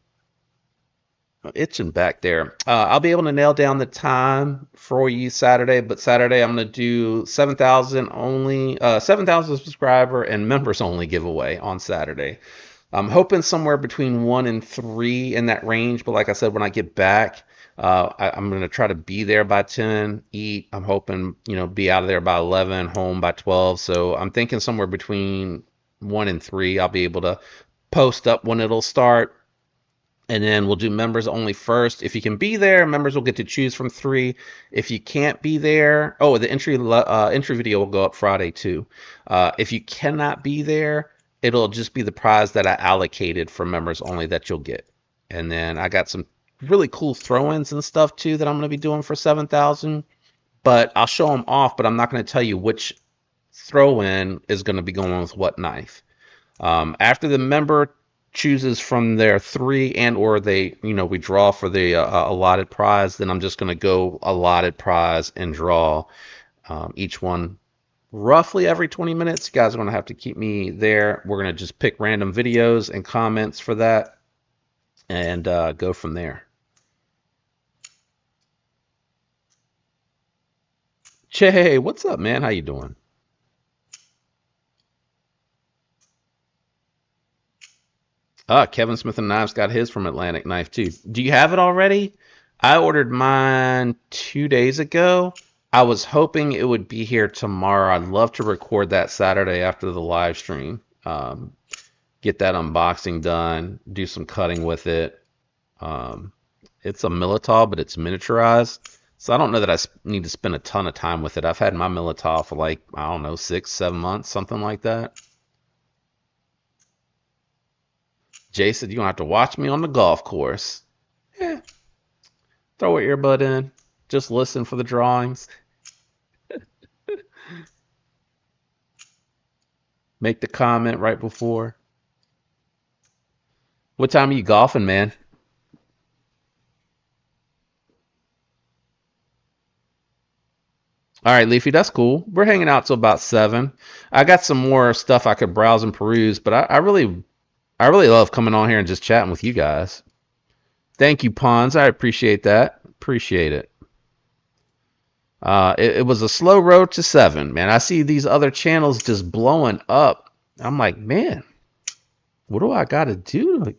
Itching back there. I'll be able to nail down the time for you Saturday, but Saturday I'm going to do 7,000 only, 7,000 subscriber and members only giveaway on Saturday. I'm hoping somewhere between 1 and 3 in that range, but like I said, when I get back, I'm going to try to be there by 10, eat. I'm hoping, be out of there by 11, home by 12. So I'm thinking somewhere between 1 and 3, I'll be able to post up when it'll start. And then we'll do members only first. If you can be there, members will get to choose from 3. If you can't be there, the entry video will go up Friday too. If you cannot be there, it'll just be the prize that I allocated for members only that you'll get. And then I got some really cool throw-ins and stuff too that I'm going to be doing for 7,000. But I'll show them off, but I'm not going to tell you which throw-in is going to be going with what knife. After the member chooses from their 3 and or we draw for the allotted prize, then I'm just going to go allotted prize and draw each one roughly every 20 minutes. You guys are going to have to keep me there. We're going to just pick random videos and comments for that and go from there. Che, what's up, man? How you doing? Kevin Smith and Knives got his from Atlantic Knife too. Do you have it already? I ordered mine 2 days ago. I was hoping it would be here tomorrow. I'd love to record that Saturday after the live stream. Get that unboxing done, do some cutting with it. It's a Militaw, but it's miniaturized. So I don't know that I need to spend a ton of time with it. I've had my Militaw for like, I don't know, 6-7 months, something like that. Jay said, you're going to have to watch me on the golf course. Yeah. Throw an earbud in. Just listen for the drawings. Make the comment right before. What time are you golfing, man? All right, Leafy, that's cool. We're hanging out till about 7. I got some more stuff I could browse and peruse, but I really love coming on here and just chatting with you guys. Thank you, Pons. I appreciate that. Appreciate it. It was a slow road to 7, man. I see these other channels just blowing up. I'm like, man, what do I got to do to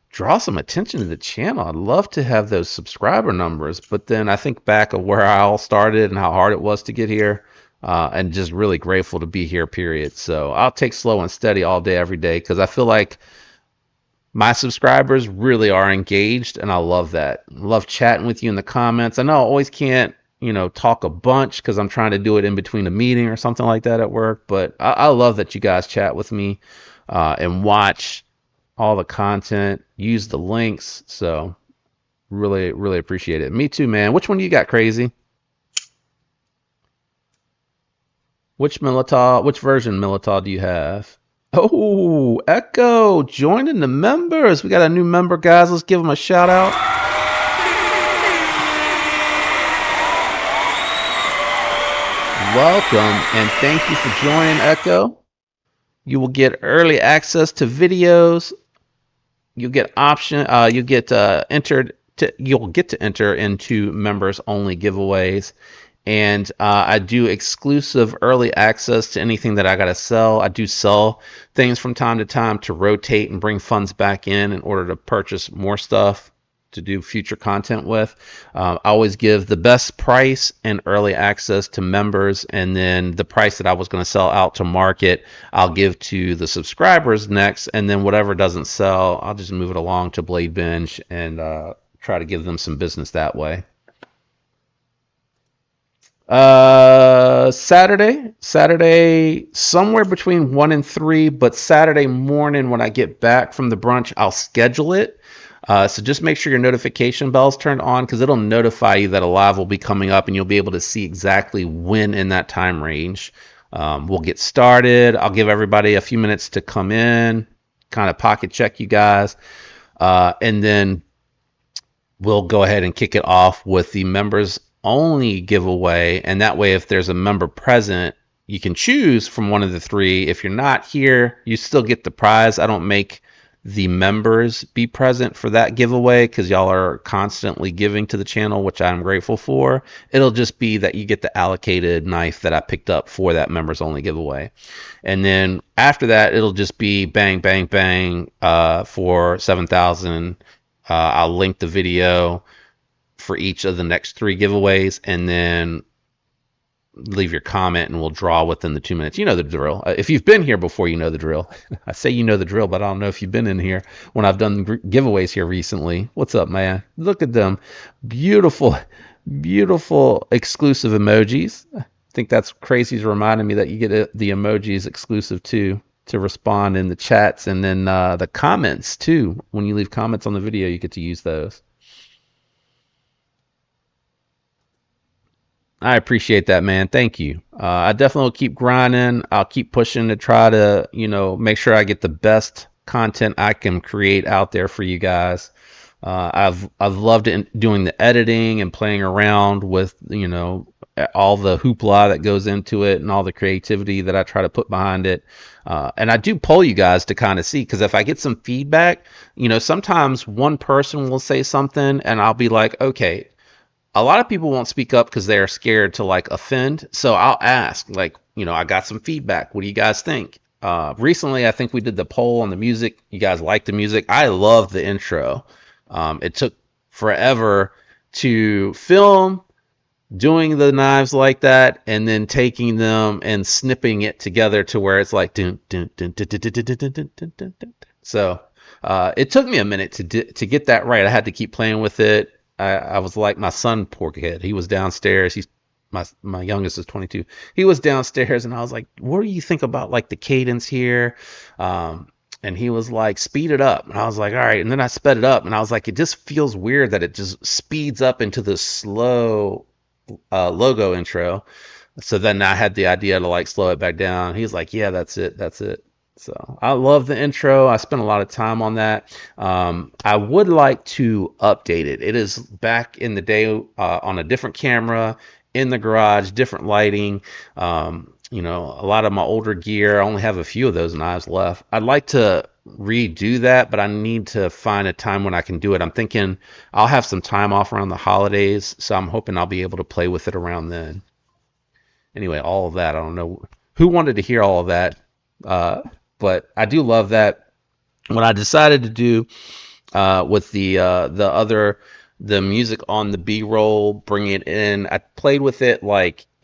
draw some attention to the channel? I'd love to have those subscriber numbers, but then I think back of where I all started and how hard it was to get here, and just really grateful to be here, period. So I'll take slow and steady all day, every day, because I feel like my subscribers really are engaged, and I love that. Love chatting with you in the comments. I know I always can't, talk a bunch because I'm trying to do it in between a meeting or something like that at work, but I love that you guys chat with me and watch all the content, use the links. So really, really appreciate it. Me too, man. Which one do you got, Crazy? Which version Militaw do you have? Oh, Echo joining the members. We got a new member, guys. Let's give them a shout out. Welcome and thank you for joining, Echo. You will get early access to videos. You'll get you'll get to enter into members only giveaways, And I do exclusive early access to anything that I got to sell. I do sell things from time to time to rotate and bring funds back in order to purchase more stuff to do future content with. I always give the best price and early access to members, and then the price that I was going to sell out to market, I'll give to the subscribers next, and then whatever doesn't sell, I'll just move it along to Blade Binge and try to give them some business that way. Saturday, somewhere between 1 and 3, but Saturday morning when I get back from the brunch, I'll schedule it. So just make sure your notification bell's turned on because it'll notify you that a live will be coming up and you'll be able to see exactly when in that time range. We'll get started. I'll give everybody a few minutes to come in, kind of pocket check you guys, and then we'll go ahead and kick it off with the members only giveaway. And that way, if there's a member present, you can choose from one of the three. If you're not here, you still get the prize. I don't make the members be present for that giveaway because y'all are constantly giving to the channel, which I'm grateful for. It'll just be that you get the allocated knife that I picked up for that members only giveaway. And then after that, it'll just be bang, bang, bang for 7,000. I'll link the video for each of the next 3 giveaways, and then leave your comment and we'll draw within the 2 minutes. You know the drill. If you've been here before, you know the drill. I say you know the drill, but I don't know if you've been in here when I've done giveaways here recently. What's up, man? Look at them. Beautiful, beautiful exclusive emojis. I think that's Crazy's reminding me that you get the emojis exclusive too to respond in the chats, and then the comments too. When you leave comments on the video, you get to use those. I appreciate that, man. Thank you. I definitely will keep grinding. I'll keep pushing to try to, make sure I get the best content I can create out there for you guys. I've loved doing the editing and playing around with, all the hoopla that goes into it and all the creativity that I try to put behind it. And I do poll you guys to kind of see, because if I get some feedback, sometimes one person will say something and I'll be like, okay, a lot of people won't speak up because they're scared to offend. So I'll ask, I got some feedback. What do you guys think? Recently, I think we did the poll on the music. You guys like the music? I love the intro. It took forever to film doing the knives like that and then taking them and snipping it together to where it's like dun, dun, dun, dun, dun, dun, dun, dun, dun, dun, dun, dun. So it took me a minute to get that right. I had to keep playing with it. I was like my son, poor kid. He was downstairs. He's my youngest is 22. He was downstairs, and I was like, "What do you think about the cadence here?" And he was like, "Speed it up." And I was like, "All right." And then I sped it up, and I was like, "It just feels weird that it just speeds up into the slow logo intro." So then I had the idea to slow it back down. He's like, "Yeah, that's it. That's it." So I love the intro. I spent a lot of time on that. I would like to update it. It is back in the day on a different camera in the garage, different lighting. A lot of my older gear, I only have a few of those knives left. I'd like to redo that, but I need to find a time when I can do it. I'm thinking I'll have some time off around the holidays, so I'm hoping I'll be able to play with it around then. Anyway, all of that, I don't know who wanted to hear all of that. But I do love that. What I decided to do with the music on the B-roll, bring it in. I played with it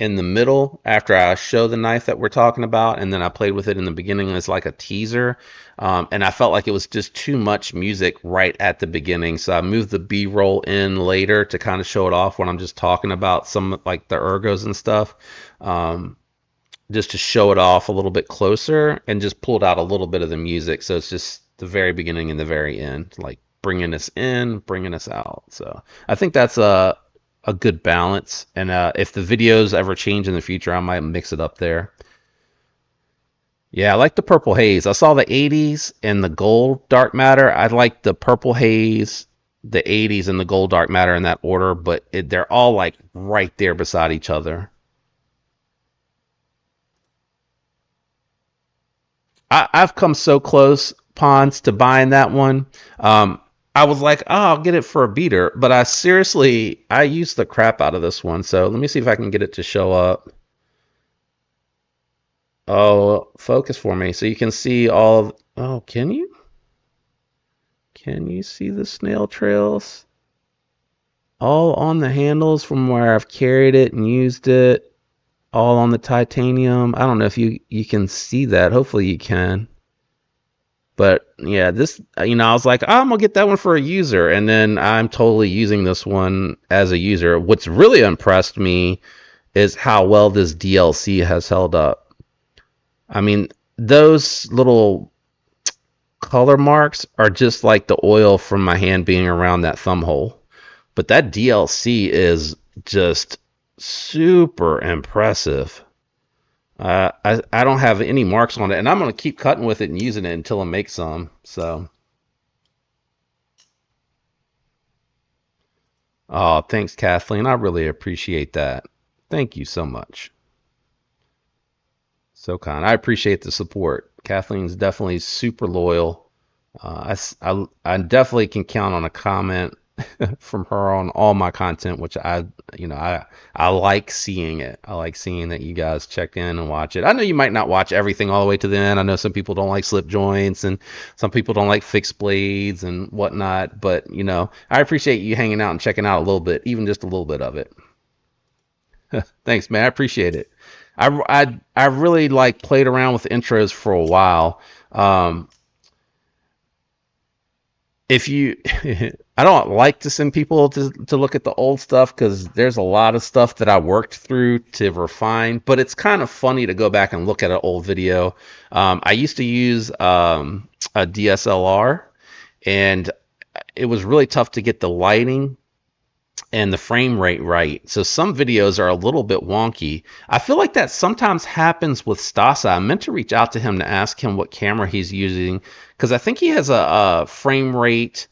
in the middle after I show the knife that we're talking about, and then I played with it in the beginning as like a teaser. And I felt like it was just too much music right at the beginning, so I moved the B-roll in later to kind of show it off when I'm just talking about some the ergos and stuff. Just to show it off a little bit closer and just pulled out a little bit of the music. So it's just the very beginning and the very end, bringing us in, bringing us out. So I think that's a good balance. And if the videos ever change in the future, I might mix it up there. Yeah, I like the purple haze. I saw the 80s and the gold dark matter. I like the purple haze, the 80s, and the gold dark matter in that order, but they're all right there beside each other. I've come so close, Pons, to buying that one. I was like, oh, I'll get it for a beater, but I used the crap out of this one. So let me see if I can get it to show up. Oh, focus for me. So you can see all, oh, can you? Can you see the snail trails? All on the handles from where I've carried it and used it. All on the titanium. I don't know if you can see that. Hopefully you can. But yeah, this, I was like, oh, I'm gonna get that one for a user, and then I'm totally using this one as a user. What's really impressed me is how well this DLC has held up. I mean, those little color marks are just like the oil from my hand being around that thumb hole. But that DLC is just super impressive. I don't have any marks on it, and I'm gonna keep cutting with it and using it until I make some. So, oh, thanks, Kathleen. I really appreciate that. Thank you so much. So kind. I appreciate the support. Kathleen's definitely super loyal. I definitely can count on a comment from her on all my content, which I like seeing it. I like seeing that you guys check in and watch it. I know you might not watch everything all the way to the end. I know some people don't like slip joints and some people don't like fixed blades and whatnot, but I appreciate you hanging out and checking out a little bit, even just a little bit of it. Thanks, man. I appreciate it. I really like played around with intros for a while. Um, if you I don't like to send people to look at the old stuff because there's a lot of stuff that I worked through to refine, but it's kind of funny to go back and look at an old video. I used to use a DSLR, and it was really tough to get the lighting and the frame rate right. So some videos are a little bit wonky. I feel like that sometimes happens with Stasa. I meant to reach out to him to ask him what camera he's using because I think he has a frame rate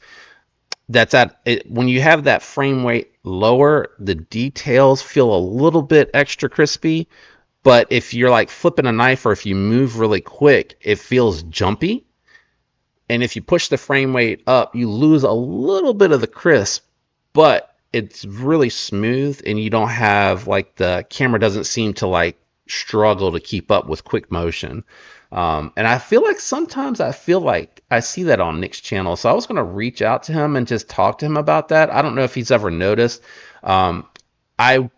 that's at it, when you have that frame rate lower, the details feel a little bit extra crispy. But if you're like flipping a knife or if you move really quick, it feels jumpy. And if you push the frame rate up, you lose a little bit of the crisp, but it's really smooth and you don't have like the camera doesn't seem to like struggle to keep up with quick motion. And I feel like sometimes I feel like I see that on Nick's channel. So I was going to reach out to him and just talk to him about that. I don't know if he's ever noticed. I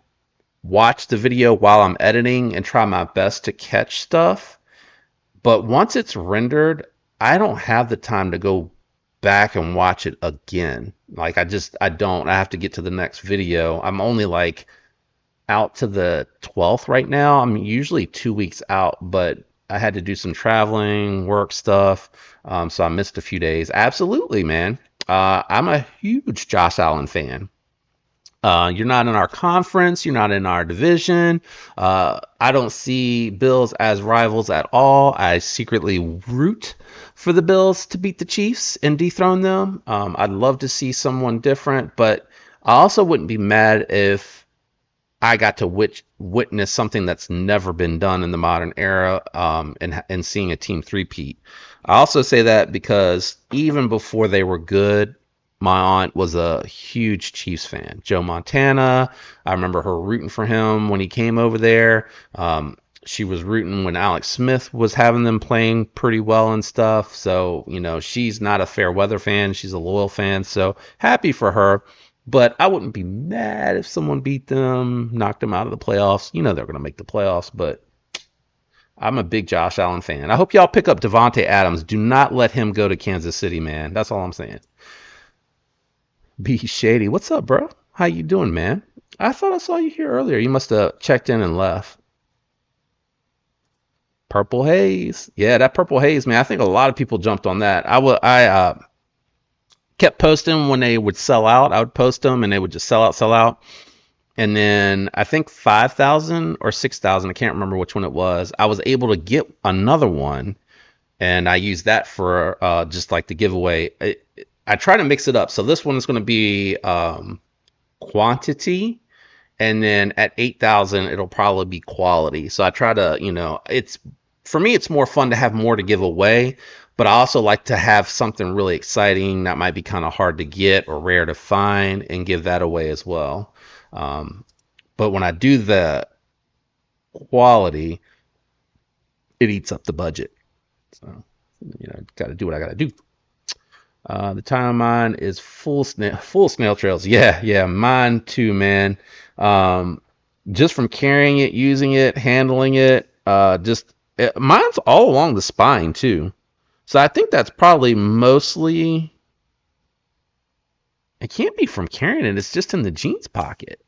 watch the video while I'm editing and try my best to catch stuff. But once it's rendered, I don't have the time to go back and watch it again. Like I don't. I have to get to the next video. I'm only like out to the 12th right now. I'm usually 2 weeks out, but I had to do some traveling, work stuff, so I missed a few days. Absolutely, man. I'm a huge Josh Allen fan. You're not in our conference. You're not in our division. I don't see Bills as rivals at all. I secretly root for the Bills to beat the Chiefs and dethrone them. I'd love to see someone different, but I also wouldn't be mad if I got to witness something that's never been done in the modern era, and seeing a team three-peat. I also say that because even before they were good, my aunt was a huge Chiefs fan. Joe Montana, I remember her rooting for him when he came over there. She was rooting when Alex Smith was having them playing pretty well and stuff. So, she's not a fair weather fan. She's a loyal fan. So happy for her. But I wouldn't be mad if someone beat them, knocked them out of the playoffs. They're going to make the playoffs, but I'm a big Josh Allen fan. I hope y'all pick up Devontae Adams. Do not let him go to Kansas City, man. That's all I'm saying. Be Shady. What's up, bro? How you doing, man? I thought I saw you here earlier. You must have checked in and left. Purple Haze. Yeah, that Purple Haze, man. I think a lot of people jumped on that. I kept posting when they would sell out. I would post them and they would just sell out, sell out. And then I think 5,000 or 6,000, I can't remember which one it was. I was able to get another one, and I used that for just like the giveaway. I try to mix it up. So this one is going to be quantity, and then at 8,000, it'll probably be quality. So I try to, it's for me, it's more fun to have more to give away, but I also like to have something really exciting that might be kind of hard to get or rare to find and give that away as well. Um, but when I do the quality, it eats up the budget. So, got to do what I got to do. The timeline is full snail trails. Yeah, yeah, mine too, man. Um, just from carrying it, using it, handling it, mine's all along the spine too. So I think that's probably mostly. It can't be from carrying it. It's just in the jeans pocket.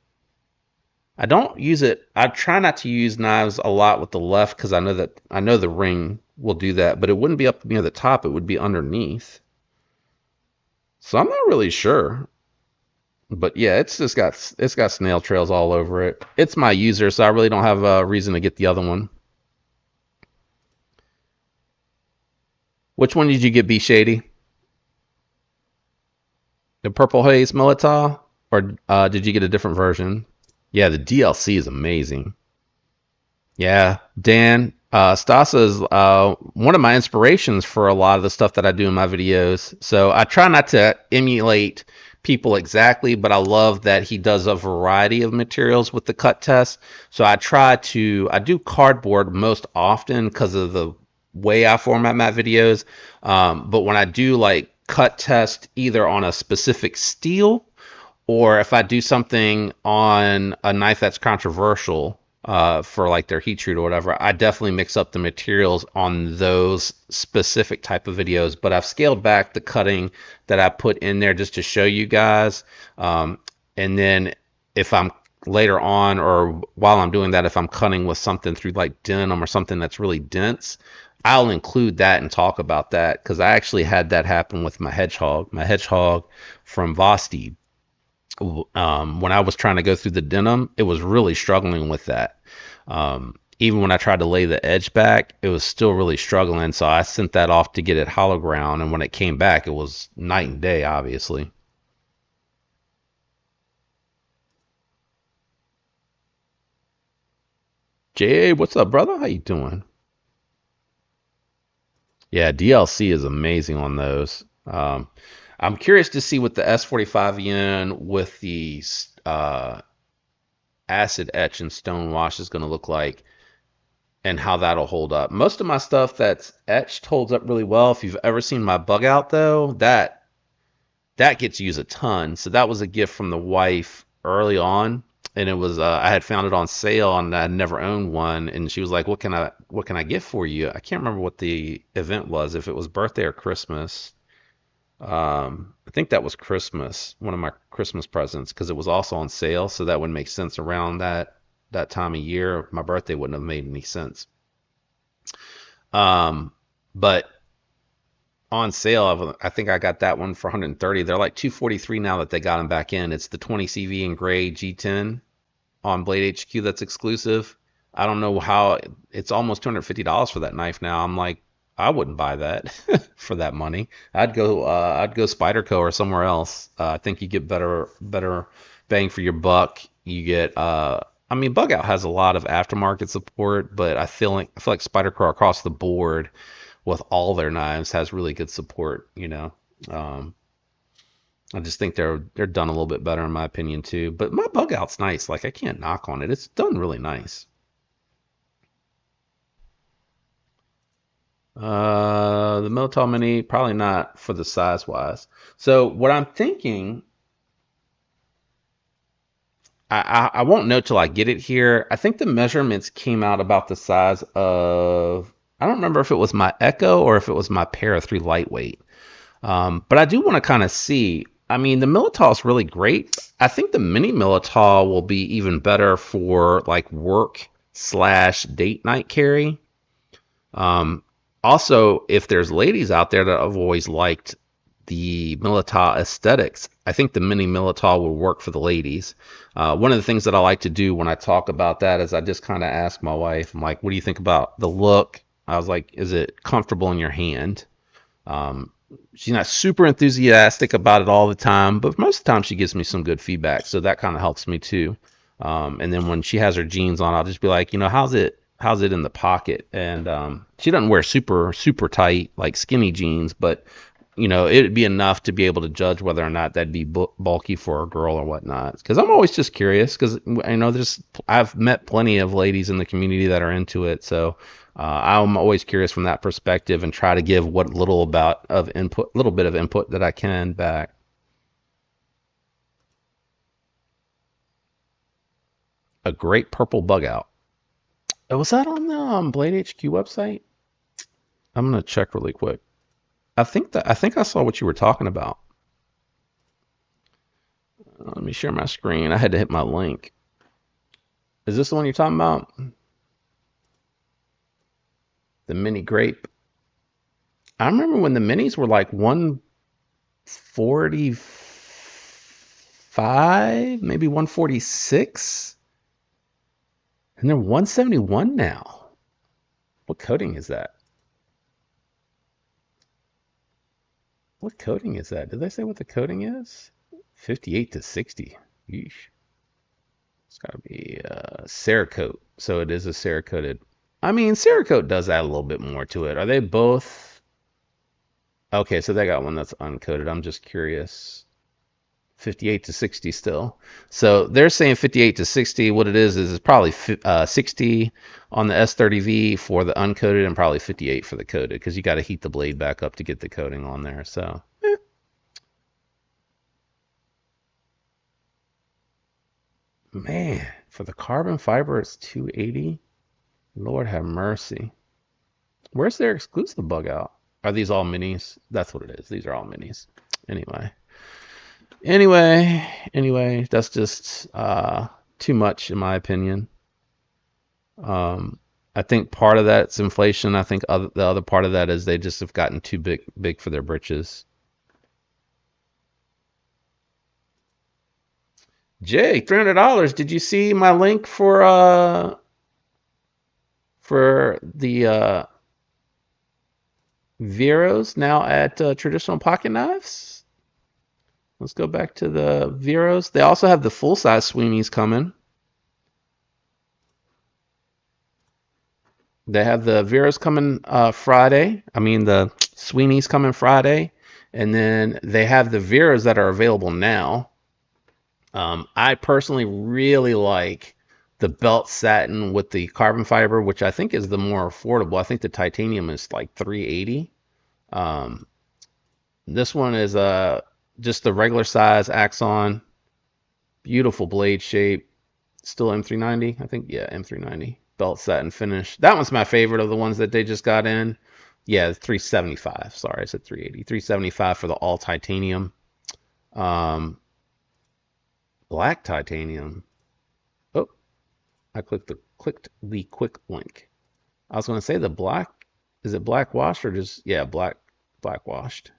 I don't use it. I try not to use knives a lot with the left because I know the ring will do that, but it wouldn't be up near the top. It would be underneath. So I'm not really sure. But yeah, it's got snail trails all over it. It's my user, so I really don't have a reason to get the other one. Which one did you get, B Shady? The Purple Haze Militao? Or did you get a different version? Yeah, the DLC is amazing. Yeah, Dan, Stasa is one of my inspirations for a lot of the stuff that I do in my videos. So I try not to emulate people exactly, but I love that he does a variety of materials with the cut test. So I do cardboard most often because of the way I format my videos. But when I do like cut test either on a specific steel or if I do something on a knife that's controversial for like their heat treat or whatever, I definitely mix up the materials on those specific type of videos. But I've scaled back the cutting that I put in there just to show you guys. And then if I'm later on or while I'm doing that, if I'm cutting with something through like denim or something that's really dense, I'll include that and talk about that because I actually had that happen with my hedgehog. My hedgehog from Vosti, when I was trying to go through the denim, it was really struggling with that. Even when I tried to lay the edge back, it was still really struggling. So I sent that off to get it hollow ground. And when it came back, it was night and day, obviously. Jay, what's up, brother? How you doing? Yeah, DLC is amazing on those. I'm curious to see what the S45 yen with the uh, acid etch and stone wash is going to look like and how that'll hold up. Most of my stuff that's etched holds up really well. If you've ever seen my bug out though, that gets used a ton. So that was a gift from the wife early on, and it was I had found it on sale and I had never owned one, and she was like, what can I get for you?" I can't remember what the event was, if it was birthday or Christmas. I think that was Christmas, one of my Christmas presents, because it was also on sale, so that would make sense around that time of year. My birthday wouldn't have made any sense. Um, but on sale, I think I got that one for 130. They're like 243 now that they got them back in. It's the 20 CV in gray G10 on Blade HQ that's exclusive. I don't know how it's almost $250 for that knife now. I'm like, I wouldn't buy that for that money. I'd go Spyderco or somewhere else. I think you get better bang for your buck. You get I mean, Bug Out has a lot of aftermarket support, but I feel like Spyderco across the board with all their knives has really good support, you know. Um, I just think they're done a little bit better in my opinion too. But my Bug Out's nice. Like I can't knock on it. It's done really nice. The Militao Mini, probably not for the size wise. So what I'm thinking, I won't know till I get it here. I think the measurements came out about the size of, I don't remember if it was my Echo or if it was my Para 3 Lightweight. But I do want to kind of see. I mean, the Militao is really great. I think the Mini Militao will be even better for like work slash date night carry. Um, Also, if there's ladies out there that have always liked the Militao aesthetics, I think the mini Militao will work for the ladies. One of the things that I like to do when I talk about that is I just kind of ask my wife, I'm like, what do you think about the look? I was like, is it comfortable in your hand? Um, she's not super enthusiastic about it all the time, but most of the time she gives me some good feedback. So that kind of helps me too. And then when she has her jeans on, I'll just be like, how's it? how's it in the pocket? And she doesn't wear super tight like skinny jeans, but it'd be enough to be able to judge whether or not that'd be bulky for a girl or whatnot. Because I'm always just curious, because I know I've met plenty of ladies in the community that are into it, so I'm always curious from that perspective and try to give what little bit of input that I can back. A great purple bug out. Oh, was that on the Blade HQ website? I'm gonna check really quick. I think I saw what you were talking about. Let me share my screen. I had to hit my link. Is this the one you're talking about? The mini grape. I remember when the minis were like 145, maybe 146, and they're 171 now. What coating is that? What coating is that? Did they say what the coating is? 58 to 60. Yeesh. It's got to be Cerakote. So it is a Cerakoted. I mean, Cerakote does add a little bit more to it. Are they both? Okay, so they got one that's uncoated. I'm just curious. 58 to 60 still. So they're saying 58 to 60. What it is it's probably 60 on the S30V for the uncoated and probably 58 for the coated, because you got to heat the blade back up to get the coating on there. So man, for the carbon fiber it's 280. Lord have mercy. Where's their exclusive bug out? Are these all minis? That's what it is. These are all minis. Anyway, that's just too much in my opinion. I think part of that's inflation. I think the other part of that is they just have gotten too big for their britches. Jay, $300. Did you see my link for the Veros now at Traditional Pocket Knives? Let's go back to the Veros. They also have the full-size Sweeney's coming. They have the Veros coming Friday. I mean, the Sweeney's coming Friday. And then they have the Veros that are available now. I personally really like the belt satin with the carbon fiber, which I think is the more affordable. I think the titanium is like $380. This one is just the regular size Axon. Beautiful blade shape. Still M390, I think. Yeah, M390. Belt satin finish. That one's my favorite of the ones that they just got in. Yeah, 375. Sorry, I said 380. 375 for the all titanium. Black titanium. Oh, I clicked the quick link. I was going to say the black. Is it black washed or just, yeah, black washed?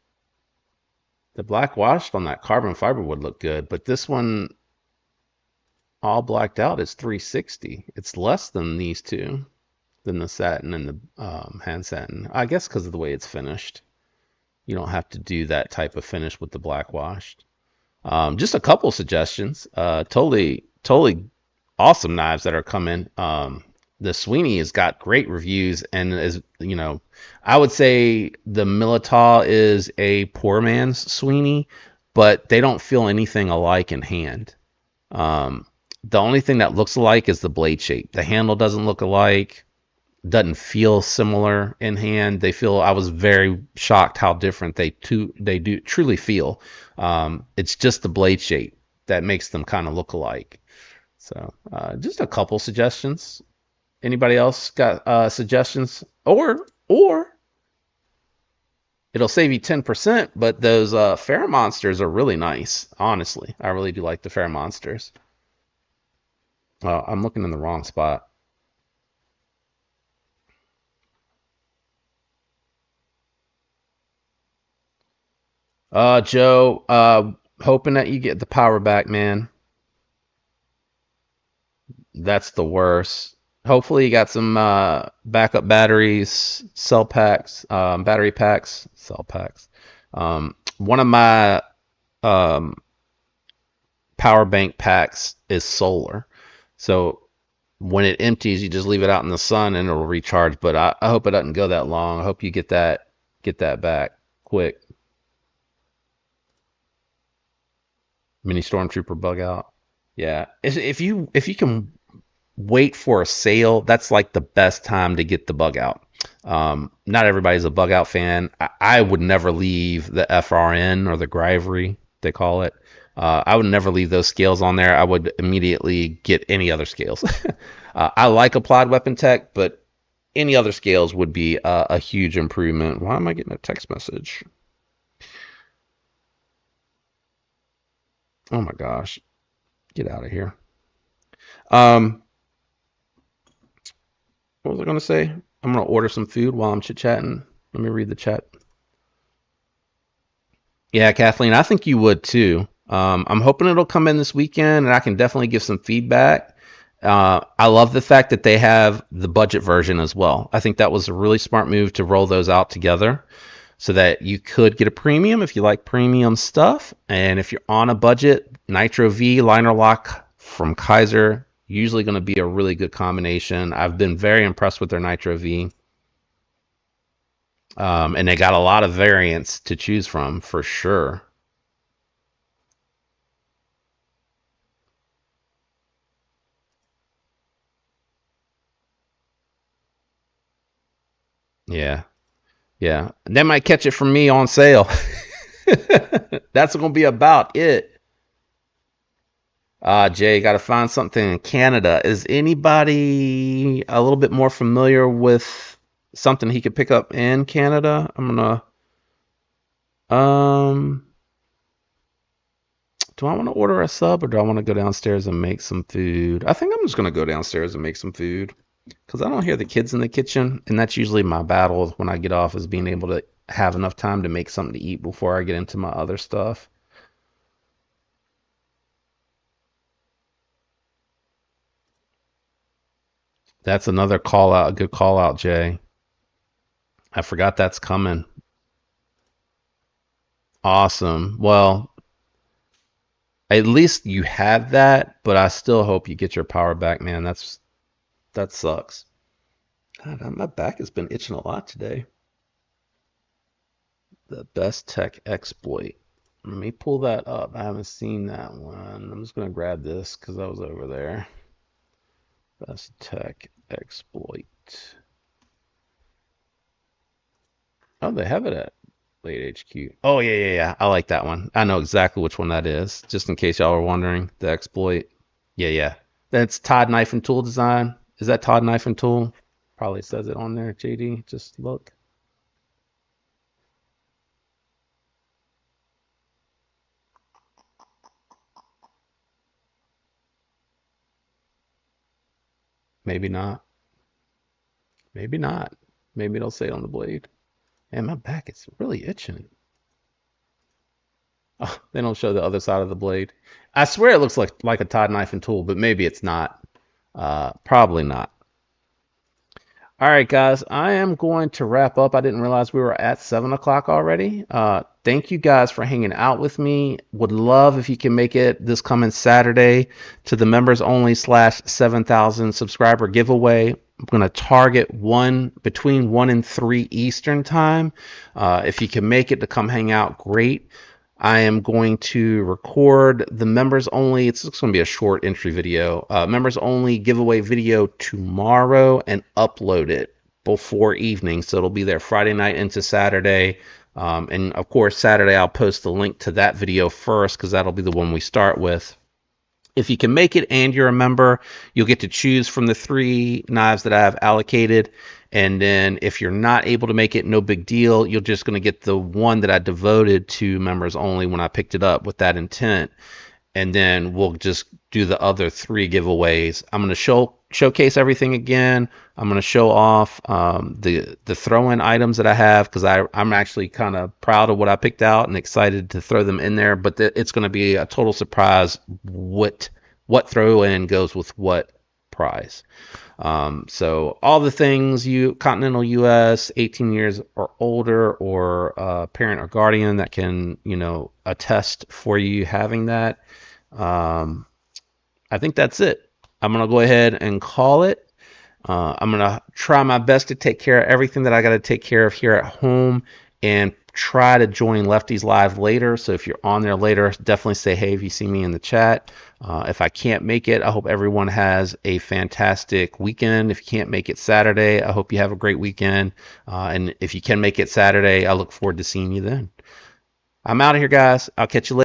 The black washed on that carbon fiber would look good, but this one all blacked out is 360. It's less than these two, than the satin and the hand satin. I guess because of the way it's finished. You don't have to do that type of finish with the black washed. Just a couple suggestions. Totally awesome knives that are coming. The Sweeney has got great reviews, and I would say the Militaw is a poor man's Sweeney, but they don't feel anything alike in hand. The only thing that looks alike is the blade shape. The handle doesn't look alike, doesn't feel similar in hand. I was very shocked how different they do truly feel. It's just the blade shape that makes them kind of look alike. So just a couple suggestions. Anybody else got suggestions? Or it'll save you 10%, but those Fair Monsters are really nice. Honestly, I really do like the Fair Monsters. I'm looking in the wrong spot. Joe, hoping that you get the power back, man. That's the worst. Hopefully you got some backup batteries, cell packs, battery packs, cell packs. One of my power bank packs is solar. So when it empties, you just leave it out in the sun and it'll recharge. But I hope it doesn't go that long. I hope you get that back quick. Mini Stormtrooper bug out. Yeah, if you can wait for a sale, that's like the best time to get the bug out. Not everybody's a bug out fan. I would never leave the FRN or the Gryvery, they call it. I would never leave those scales on there. I would immediately get any other scales. I like applied weapon tech, but any other scales would be a huge improvement. Why am I getting a text message? Oh my gosh, get out of here. Um, what was I going to say? I'm going to order some food while I'm chit chatting. Let me read the chat. Yeah, Kathleen, I think you would too. I'm hoping it'll come in this weekend, and I can definitely give some feedback. I love the fact that they have the budget version as well. I think that was a really smart move to roll those out together so that you could get a premium if you like premium stuff. And if you're on a budget, Nitro V liner lock from Kaiser, usually going to be a really good combination. I've been very impressed with their Nitro V. And they got a lot of variants to choose from for sure. Yeah, yeah. They might catch it from me on sale. That's going to be about it. Jay, got to find something in Canada. Is anybody a little bit more familiar with something he could pick up in Canada? I'm gonna. Um, do I want to order a sub or do I want to go downstairs and make some food? I think I'm just gonna go downstairs and make some food because I don't hear the kids in the kitchen, and that's usually my battle when I get off is being able to have enough time to make something to eat before I get into my other stuff. That's another call out, a good call out, Jay. I forgot that's coming. Awesome. Well, at least you have that, but I still hope you get your power back, man. That sucks. God, my back has been itching a lot today. The best tech exploit. Let me pull that up. I haven't seen that one. I'm just gonna grab this because I was over there. Best tech exploit. Oh, they have it at Late HQ. Oh yeah, yeah, yeah. I like that one. I know exactly which one that is. Just in case y'all are wondering, the exploit. Yeah, yeah. That's Todd Knife and Tool Design. Is that Todd Knife and Tool? Probably says it on there, JD. Just look. Maybe not. Maybe not. Maybe it'll say it on the blade. And my back is really itching. Oh, they don't show the other side of the blade. I swear it looks like a Todd Knife and Tool, but maybe it's not. Probably not. All right, guys, I am going to wrap up. I didn't realize we were at 7 o'clock already. Thank you guys for hanging out with me. Would love if you can make it this coming Saturday to the members only / 7,000 subscriber giveaway. I'm going to target one between 1 and 3 Eastern time. If you can make it to come hang out, great. I am going to record the members only. It's going to be a short entry video. Members only giveaway video tomorrow and upload it before evening. So it'll be there Friday night into Saturday. And of course, Saturday I'll post the link to that video first because that'll be the one we start with. If you can make it and you're a member, you'll get to choose from the 3 knives that I have allocated. And then if you're not able to make it, no big deal. You're just going to get the one that I devoted to members only when I picked it up with that intent. And then we'll just do the other 3 giveaways. I'm going to showcase everything again. I'm going to show off the throw-in items that I have because I'm actually kind of proud of what I picked out and excited to throw them in there. But it's going to be a total surprise what throw-in goes with what prize. So all the things continental US, 18 years or older, or parent or guardian that can, attest for you having that. I think that's it. I'm going to go ahead and call it. I'm going to try my best to take care of everything that I got to take care of here at home and try to join Lefties Live later. So if you're on there later, definitely say hey if you see me in the chat. If I can't make it, I hope everyone has a fantastic weekend. If you can't make it Saturday, I hope you have a great weekend. And if you can make it Saturday, I look forward to seeing you then. I'm out of here, guys. I'll catch you later.